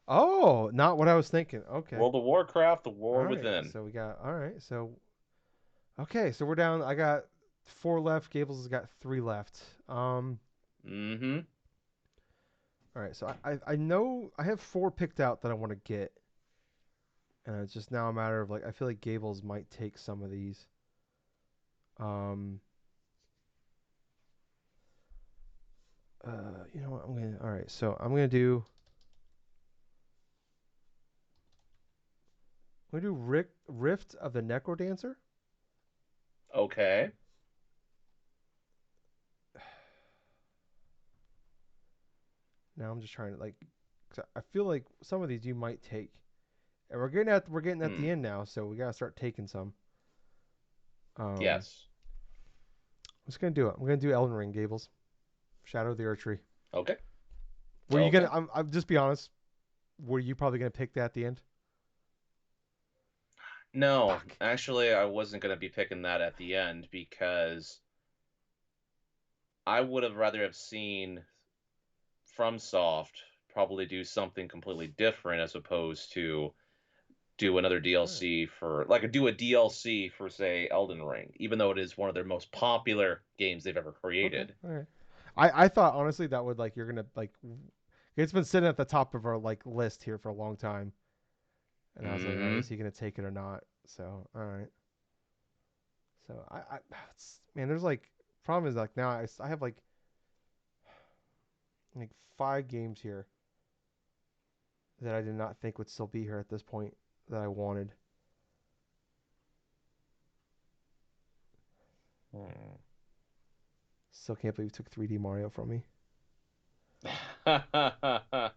Oh, not what I was thinking. Okay, World of Warcraft: The all War right. Within. So we got all right. So okay, so we're down. I got four left. Gables has got three left. right, so I know I have 4 picked out that I want to get, and it's just now a matter of like I feel like Gables might take some of these. Um, you know what? All right, so I'm gonna do Rift of the Necrodancer. Okay. Now I'm just trying to like, 'cause I feel like some of these you might take, and we're getting at the Hmm. end now, so we gotta start taking some. Um, Yes. I'm just gonna do it. I'm gonna do Elden Ring, Gables, Shadow of the Earth Tree. Okay. Were you gonna? Okay. I'm just be honest. Were you probably gonna pick that at the end? No, Fuck. actually, I wasn't going to be picking that at the end because I would have rather have seen FromSoft probably do something completely different as opposed to do another All right. DLC for like do a DLC for say Elden Ring, even though it is one of their most popular games they've ever Okay. created. All right. I thought honestly that would like you're gonna like it's been sitting at the top of our like list here for a long time, and I was like, all right, is Hmm. he gonna take it or not? So all right. So man, there's like problem is like now I have like 5 games here that I did not think would still be here at this point that I wanted. Hmm. Still can't believe you took 3D Mario from me. I'm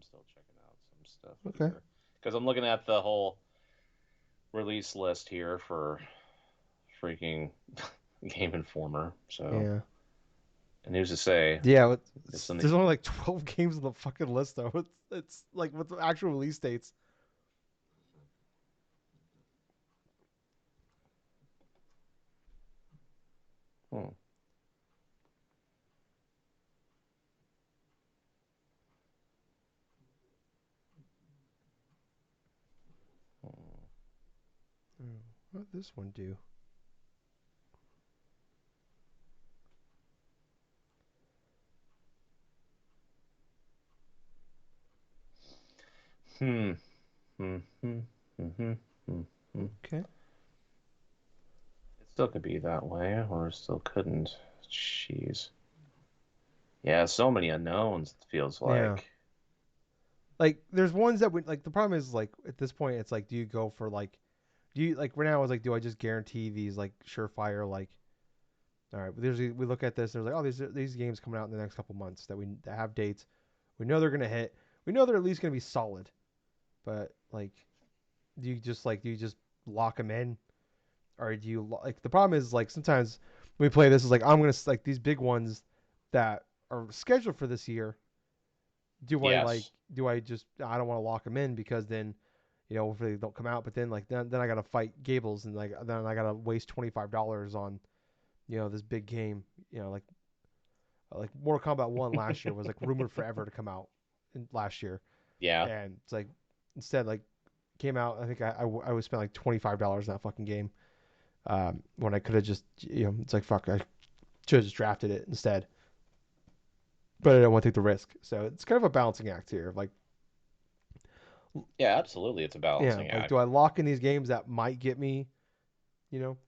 still checking out some stuff Okay. here because I'm looking at the whole release list here for freaking Game Informer. So, Yeah. and who's to say Yeah. if something? There's only like 12 games on the fucking list though. It's like with the actual release dates. Hmm, Oh, what did this one do? hmm, hmm, hmm, hmm, hmm, hmm, hmm. Okay. It still could be that way, or it still couldn't. Jeez. Yeah, so many unknowns. It feels Yeah. like. Like there's ones that would like the problem is like at this point it's like do you go for like do you like right now I was like do I just guarantee these like surefire like all right we look at this and there's like oh these games coming out in the next couple months that have dates we know they're gonna hit we know they're at least gonna be solid but like do you just lock them in or do you like the problem is like sometimes when we play this is like I'm gonna like these big ones that are scheduled for this year Yes. do I just I don't want to lock them in because then if they don't come out but then like then I gotta fight Gables and like then I gotta waste $25 on this big game like Mortal Kombat 1 last year was like rumored forever to come out last year Yeah. and it's like instead like came out I think I would spend like $25 on that fucking game when I could have just it's like fuck I should have just drafted it instead but I don't want to take the risk so it's kind of a balancing act here like Yeah, absolutely. It's a yeah balancing like do act. I lock in these games that might get me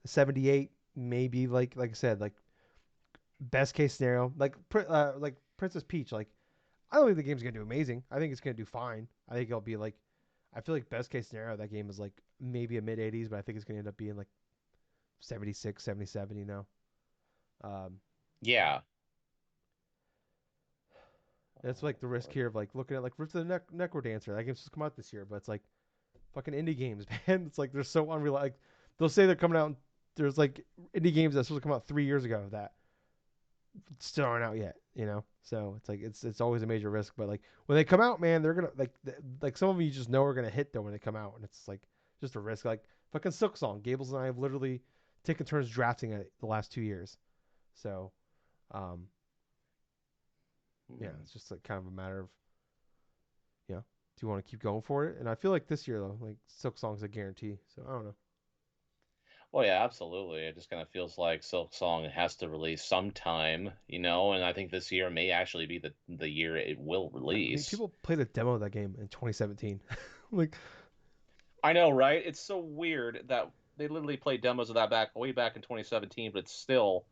78 maybe like I said like best case scenario like Princess Peach like I don't think the game's gonna do amazing. I think it's gonna do fine. I think it'll be like I feel like best case scenario that game is like maybe a mid 80s, but I think it's gonna end up being like 76, 77. Um, Yeah. that's Oh, like the risk Lord. here of like looking at like Rift of the Necrodancer. That game's just come out this year, but it's like fucking indie games, man. It's like they're so unreal. Like they'll say they're coming out. There's like indie games that's supposed to come out 3 years ago that still aren't out yet. So it's like it's always a major risk. But like when they come out, man, they're gonna like some of them you just know are gonna hit though when they come out, and it's like just a risk. Like fucking Silk Song, Gables and I have literally taken turns drafting it the last 2 years. So um, yeah, Hmm. it's just like kind of a matter of do you want to keep going for it? And I feel like this year though, like Silk Song's a guarantee. So I don't know. Well, yeah, absolutely. It just kind of feels like Silk Song has to release sometime, and I think this year may actually be the year it will I mean, release. people played a demo of that game in 2017. Like, I know, right? It's so weird that they literally played demos of that back way back in 2017, but it still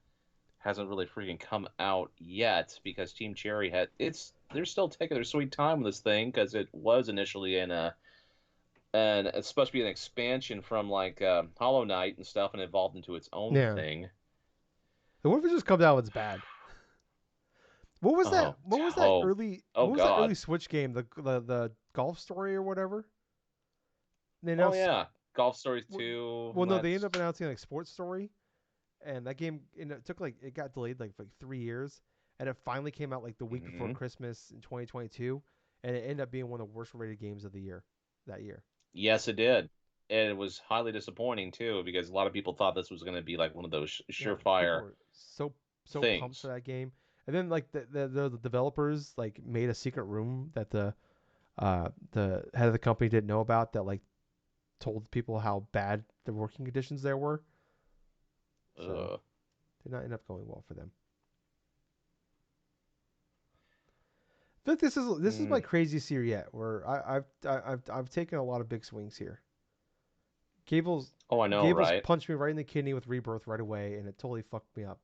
hasn't really freaking come out yet because Team Cherry they're still taking their sweet time with this thing because it was initially and it's supposed to be an expansion from like Hollow Knight and stuff and evolved into its own yeah. thing. And what if it just comes out and it's bad? What was that? Oh, oh, oh What was that early God. Switch game? The golf story or whatever. They Oh announced. yeah, Golf Stories 2. Well, no, they ended That's up announcing like Sports Story, and that game it took like it got delayed like 3 years, and it finally came out like the week before hmm Christmas in 2022, and it ended up being one of the worst rated games of the year that year. Yes, it did. And it was highly disappointing too because a lot of people thought this was going to be like one of those Yeah, people surefire were so pumped for things. that game, and then like the developers like made a secret room that the head of the company didn't know about that like told people how bad the working conditions there were. So Ugh. did not end up going well for them. I think this is my Mm. craziest year yet, where I've taken a lot of big swings here. Gables Oh, I know, Gables right? punched me right in the kidney with Rebirth right away, and it totally fucked me up.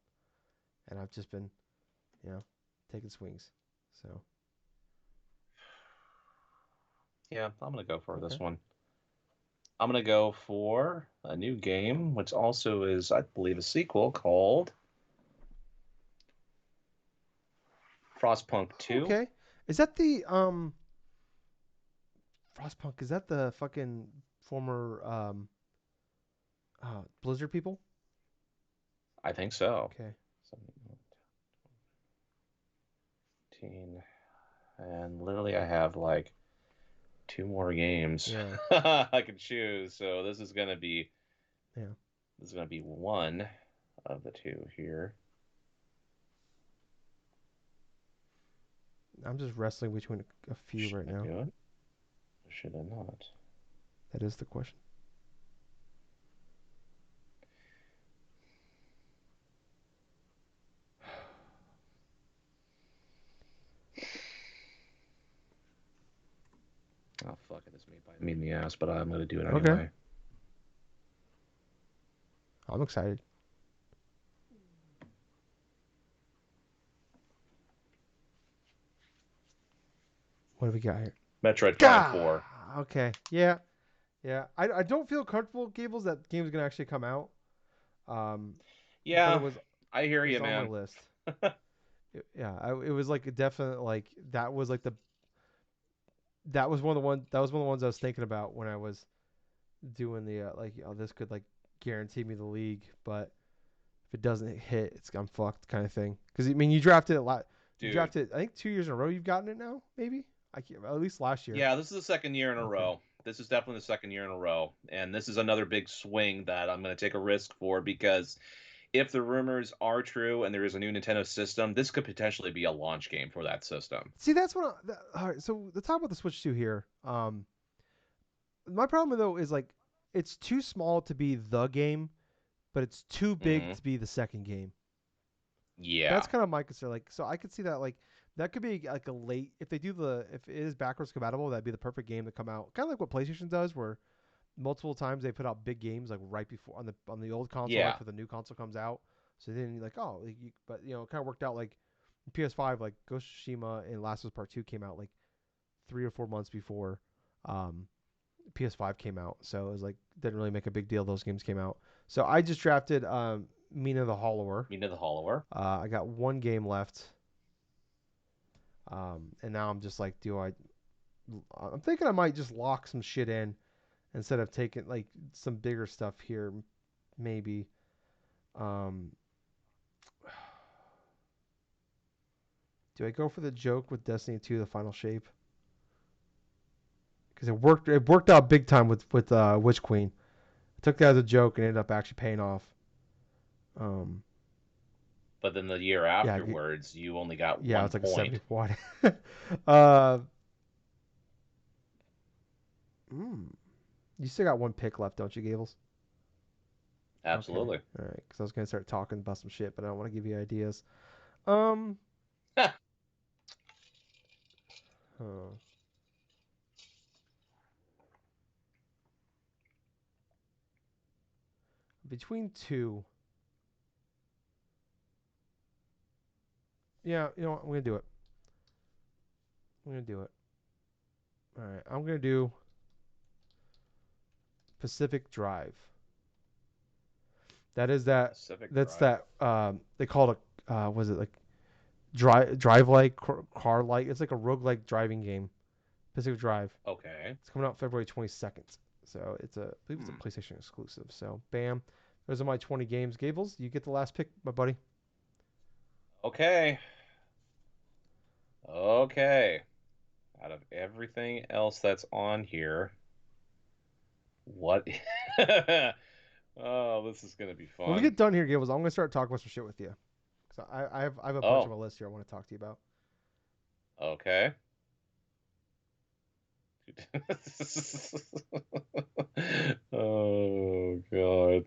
And I've just been, you know, taking swings. So Yeah, I'm gonna go for this okay, one. I'm gonna go for a new game, which also is, I believe, a sequel called Frostpunk 2. okay. Is that the Frostpunk? Is that the fucking former Blizzard people? I think so. Okay, 17, and literally I have like two more games yeah, I can choose. So yeah. this is gonna be one of the two here. I'm just wrestling between a few Should right I now. do it? Or should I not? That is the question. Oh fuck it, this may bite me in the ass, but I'm gonna do it Okay, anyway. I'm excited. What do we got here? Metroid Prime Gah! 4. Okay, yeah, yeah. I don't feel comfortable, Gables, that game's gonna actually come out. Um, but Yeah, I it hear was you, on my man. list. It was like a definite like that was like the that was one of the ones I was thinking about when I was doing the like this could like guarantee me the league, but if it doesn't hit, I'm fucked kind of thing. Because I mean, you drafted a lot. You Dude. drafted I think 2 years in a row. You've gotten it now, maybe. I can't, at least last year. Yeah, this is the second year in a Okay. row. This is definitely the second year in a row. And this is another big swing that I'm going to take a risk for because if the rumors are true and there is a new Nintendo system, this could potentially be a launch game for that system. See, that's what. All right. So let's talk about the Switch 2 here. My problem though is like it's too small to be the game, but it's too big hmm to be the second game. That's Yeah. kind of my concern. Like, so I could see that like that could be like a late if they do the if it is backwards compatible, that'd be the perfect game to come out. Kind of like what PlayStation does, where multiple times they put out big games like right before on the old console, right Yeah. before the new console comes out. So then you're like, oh, like but it kind of worked out like PS5, like Ghost of Tsushima and Last of Us Part Two came out like 3 or 4 months before um, PS5 came out. So it was like didn't really make a big deal. Those games came out. So I just drafted Mina the Hollower. Into the Hollower. I got one game left, and now I'm just like, do I? I'm thinking I might just lock some shit in instead of taking like some bigger stuff here, maybe. Um, do I go for the joke with Destiny 2: The Final Shape? Because it worked. It worked out big time with Witch Queen. I took that as a joke and ended up actually paying off. Um, But then the year yeah, afterwards, you only got yeah, one it's like a point. 74. uh, mm, you still got one pick left, don't you, Gables? Okay. Absolutely. All right. Because I was gonna start talking about some shit, but I don't want to give you ideas. Um. Huh. Between two. Yeah. You know what? I'm gonna do it. I'm gonna do it. All right. I'm gonna do Pacific Drive. That is that. Pacific That's Drive. that. They call it a. Was it like drive like car like? It's like a roguelike driving game. Pacific Drive. Okay. It's coming out February 22nd. So I believe it's a Hmm. PlayStation exclusive. So bam, those are my 20 games. Gables, you get the last pick, my buddy. Okay. Okay. Out of everything else that's on here, what? Oh, this is gonna be When we fun. get done here, Gables, I'm gonna start talking about some shit with you. So I have a bunch on Oh, my list here I want to talk to you about. okay. Oh God.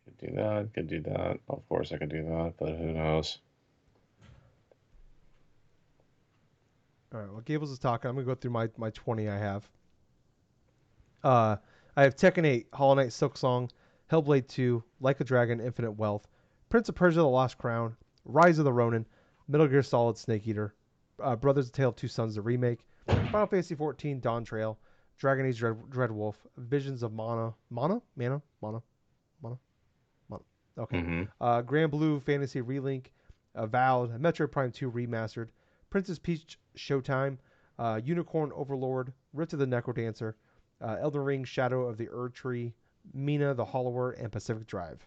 Could do that, could do that. Of course I could do that, but who knows? All right, well Gables is talking. I'm gonna go through my 20 I have. Uh, I have Tekken 8, Hollow Knight Silk Song, Hellblade 2, Like a Dragon, Infinite Wealth, Prince of Persia: The Lost Crown, Rise of the Ronin, Metal Gear Solid: Snake Eater, Brothers: A Tale of Two Sons: The remake, Final Fantasy 14: Dawn Trail, Dragon Age Dreadwolf, Visions of Mana. Okay. Mm-hmm. Grand Blue Fantasy Relink, Avowed, Metro Prime 2 Remastered, Princess Peach Showtime, Unicorn Overlord, Rift of the Necrodancer, Elden Ring Shadow of the Erd Tree, Mina the Hollower, and Pacific Drive.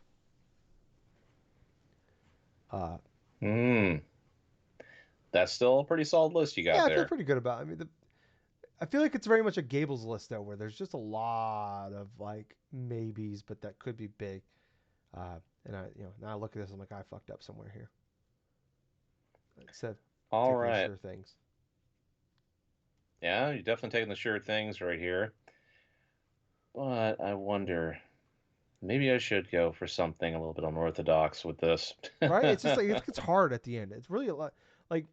Uh, Hmm. That's still a pretty solid list you yeah, got I feel there. pretty good about it. I mean, I feel like it's very much a Gables list, though, where there's just a lot of like maybes, but that could be big. And now I look at this, I'm like, I fucked up somewhere here. Instead of All taking the right. sure things. Yeah, you're definitely taking the sure things right here. But I wonder, maybe I should go for something a little bit unorthodox with this. Right? It's just like it gets hard at the end. It's really a lot. Like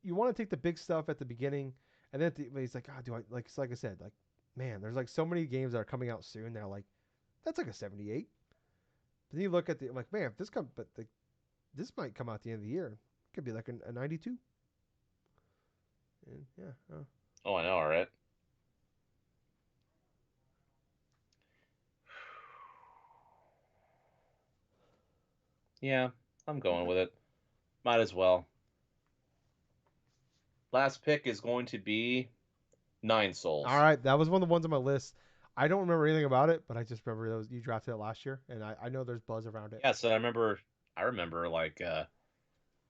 you want to take the big stuff at the beginning, and then it's like, do I like? It's like I said, like man, there's like so many games that are coming out soon. They're like, that's like a 78. But then you look at the like, man, if this come, but this might come out at the end of the year. It could be like a 92. And yeah, Oh, I know, all right. Yeah, I'm going okay. with it. Might as well. Last pick is going to be Nine All Souls. right, that was one of the ones on my list. I don't remember anything about it, but I just remember those you drafted it last year, and I know there's buzz around it. Yeah, so I remember like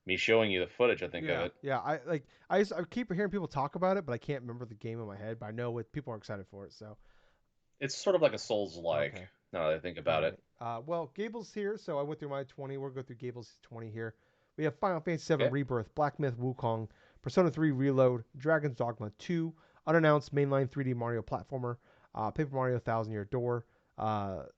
me showing you the footage, I think, of Yeah, it. yeah. I keep hearing people talk about it, but I can't remember the game in my head. But I know what people are excited for it. So It's sort of like a Souls like, okay, now that I think all about it. right. Well, Gables here, so I went through my 20. We'll go through Gables' 20 here. We have Final Fantasy 7 Okay. Rebirth, Black Myth Wukong, Persona 3 Reload, Dragon's Dogma 2, unannounced mainline 3D Mario platformer, Paper Mario Thousand Year Door,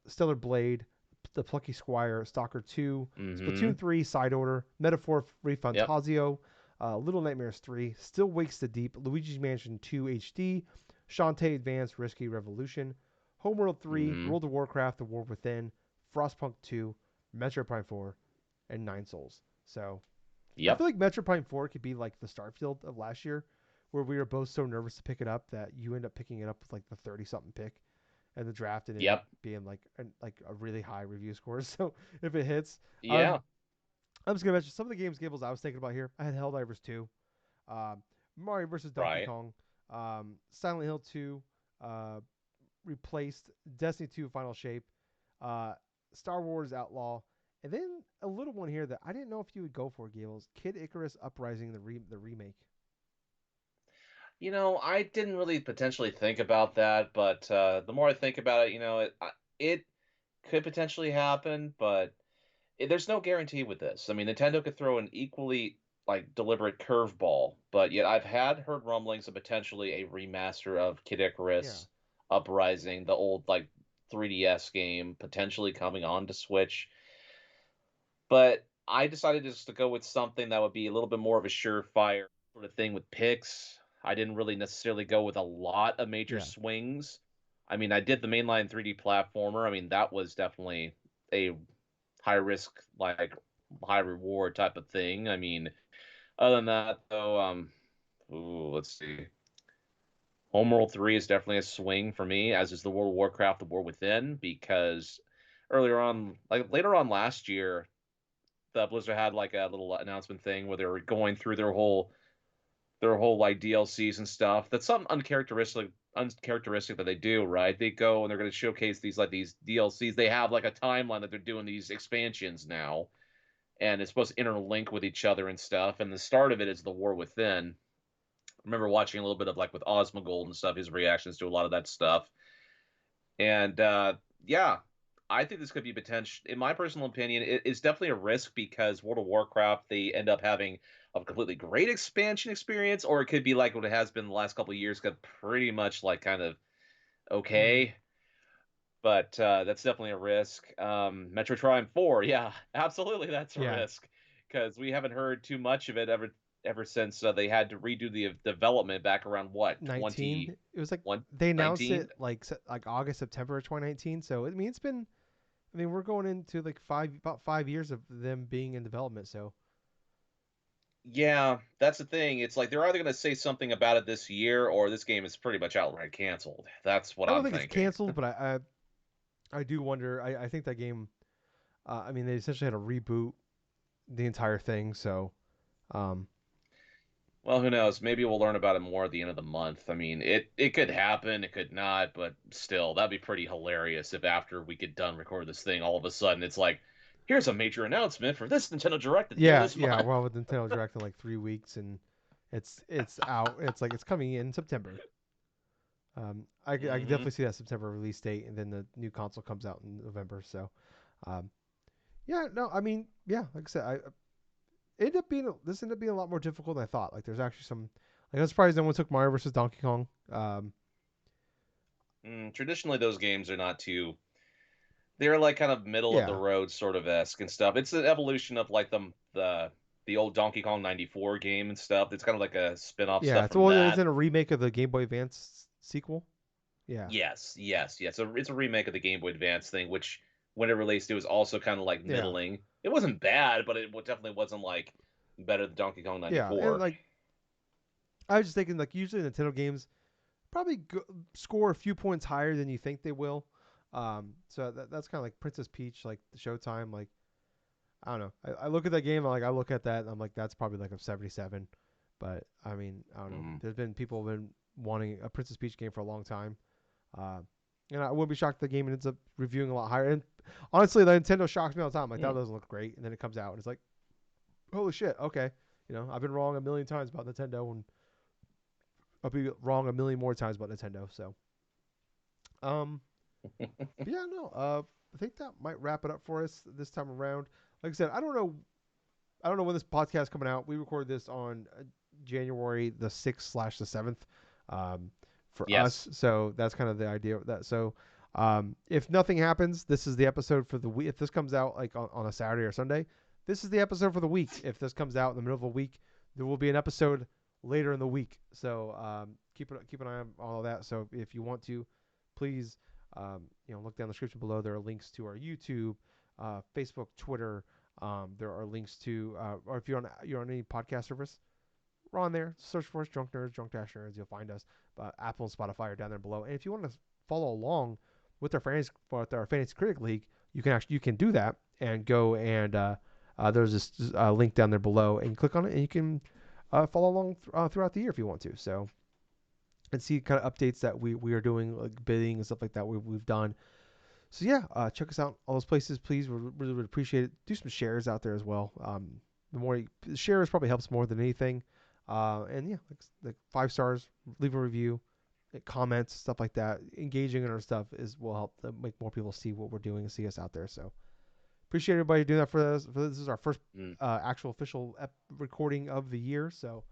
Stellar Blade, The Plucky Squire, Stalker 2, Splatoon Mm-hmm. 3 Side Order, Metaphor Yep. Refantasio, Little Nightmares 3, Still Wakes the Deep, Luigi's Mansion 2 HD, Shantae Advance Risky Revolution, Homeworld 3, Mm-hmm. World of Warcraft The War Within, Frostpunk 2, Metro Prime 4, and Nine Souls. So I feel Yep. like Metro Prime 4 could be like the Starfield of last year, where we were both so nervous to pick it up that you end up picking it up with like the 30 something pick and the draft and end up Yep. being like a really high review score. So if it hits, Yeah. I'm just gonna mention some of the Gables I was thinking about here. I had Helldivers 2, um, Mario vs Donkey Right. Kong, Silent Hill 2, uh, replaced Destiny 2 Final Shape, uh, Star Wars Outlaw, and then a little one here that I didn't know if you would go for, Gables. Kid Icarus Uprising, the remake. I didn't really potentially think about that, but the more I think about it, it could potentially happen, but there's no guarantee with this. I mean, Nintendo could throw an equally like deliberate curveball, but yet I've heard rumblings of potentially a remaster of Kid Yeah. Icarus Uprising, the old like 3DS game, potentially coming on to Switch. But I decided just to go with something that would be a little bit more of a surefire sort of thing with picks. I didn't really necessarily go with a lot of major Yeah. swings. I mean, I did the mainline 3D platformer. I mean, that was definitely a high risk, like high reward type of thing. I mean, other than that, though, let's see. Homeworld 3 is definitely a swing for me, as is the World of Warcraft: The War Within, because earlier on, like later on last year, the Blizzard had like a little announcement thing where they were going through their whole like DLCs and stuff. That's something uncharacteristic that they do, right? They go and they're going to showcase these DLCs. They have like a timeline that they're doing these expansions now, and it's supposed to interlink with each other and stuff. And the start of it is the War Within. I remember watching a little bit of like with Osmongold and stuff, his reactions to a lot of that stuff. And yeah, I think this could be potential. In my personal opinion, it's definitely a risk because World of Warcraft they end up having a completely great expansion experience, or it could be like what it has been the last couple of years, got pretty much like kind of Mm. okay. But that's definitely a risk. Metroid Prime 4, yeah, absolutely, that's a Yeah. risk because we haven't heard too much of it ever since they had to redo the development back around what 19. It was like they announced 2019. it like August, September of 2019. So I mean, it's been. I mean, we're going into like about 5 years of them being in development. So Yeah, that's the thing. It's like they're either going to say something about it this year or this game is pretty much outright canceled. That's what I don't I'm think it's thinking. canceled, but I do wonder. I think that game. I mean, they essentially had to reboot the entire thing. So um, Well, who knows? Maybe we'll learn about it more at the end of the month. I mean, it could happen, it could not, but still, that'd be pretty hilarious if after we get done recording this thing, all of a sudden it's like, here's a major announcement for this Nintendo Direct at the end of yeah, this yeah. month. Well, with Nintendo Direct in like 3 weeks, and it's out. It's like it's coming in September. I could Hmm. definitely see that September release date, and then the new console comes out in November. So, um, yeah, no, I mean, yeah, like I said, this ended up being a lot more difficult than I thought. Like, there's actually some, like, I'm surprised no one took Mario versus Donkey Kong. Traditionally, those games are not too. They're like kind of middle of the Yeah, road sort of esque and stuff. It's an evolution of like the old Donkey Kong 94 game and stuff. It's kind of like a spin-off yeah. stuff It's from well, it's that. in a remake of the Game Boy Advance sequel. Yeah, Yes, yes, yes. It's a remake of the Game Boy Advance thing, which when it released, it was also kind of like yeah, middling. It wasn't bad, but it definitely wasn't like better than Donkey Kong yeah. And 94. like, I was just thinking, like, usually Nintendo games probably score a few points higher than you think they will. So that's kind of like Princess Peach, like the Showtime. Like, I don't know. I look at that game, I look at that, and I'm like, that's probably like a 77. But I mean, I don't know. Mm. There's been people who've been wanting a Princess Peach game for a long time. Uh, and I wouldn't be shocked if the game ends up reviewing a lot higher. And honestly, the Nintendo shocks me all the time. Like, that Mm. doesn't look great. And then it comes out and it's like, holy shit, okay. I've been wrong a million times about Nintendo, and I'll be wrong a million more times about Nintendo. So, um, but yeah, no, I think that might wrap it up for us this time around. Like I said, I don't know when this podcast is coming out. We recorded this on January the 6th slash the 7th for Yes. us. So that's kind of the idea of that. So if nothing happens, this is the episode for the week. If this comes out like on a Saturday or Sunday, this is the episode for the week. If this comes out in the middle of a week, there will be an episode later in the week. So keep an eye on all of that. So if you want to, please look down the description below. There are links to our YouTube, Facebook, Twitter. There are links to, or if you're on any podcast service, we're on there. Search for us, Drunk Nerds, Drunk Dash Nerds. You'll find us. Apple and Spotify are down there below. And if you want to follow along with our Fantasy Critic League, you can do that and go and there's this link down there below, and you click on it, and you can follow along throughout the year if you want to. So and see kind of updates that we are doing, like bidding and stuff like that we've done. So yeah, check us out all those places, please. We really would appreciate it. Do some shares out there as well. Shares probably helps more than anything. And yeah, like 5 stars, leave a review, comments, stuff like that. Engaging in our stuff will help make more people see what we're doing and see us out there. So appreciate everybody doing that for us. This is our first Mm. actual official recording of the year. So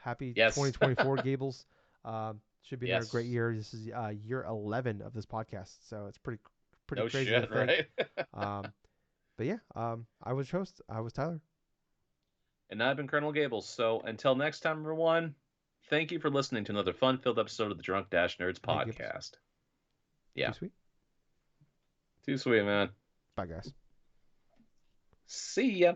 happy Yes. 2024, Gables. Should be another great Yes. year. This is year 11 of this podcast, so it's pretty No crazy to shit, think. right? But yeah, I was your host. I was Tyler. And I've been Colonel Gables. So until next time, everyone, thank you for listening to another fun-filled episode of the Drunk Nerds Hey, Gables. podcast. Too Yeah. sweet. Too sweet, man. Bye, guys. See ya.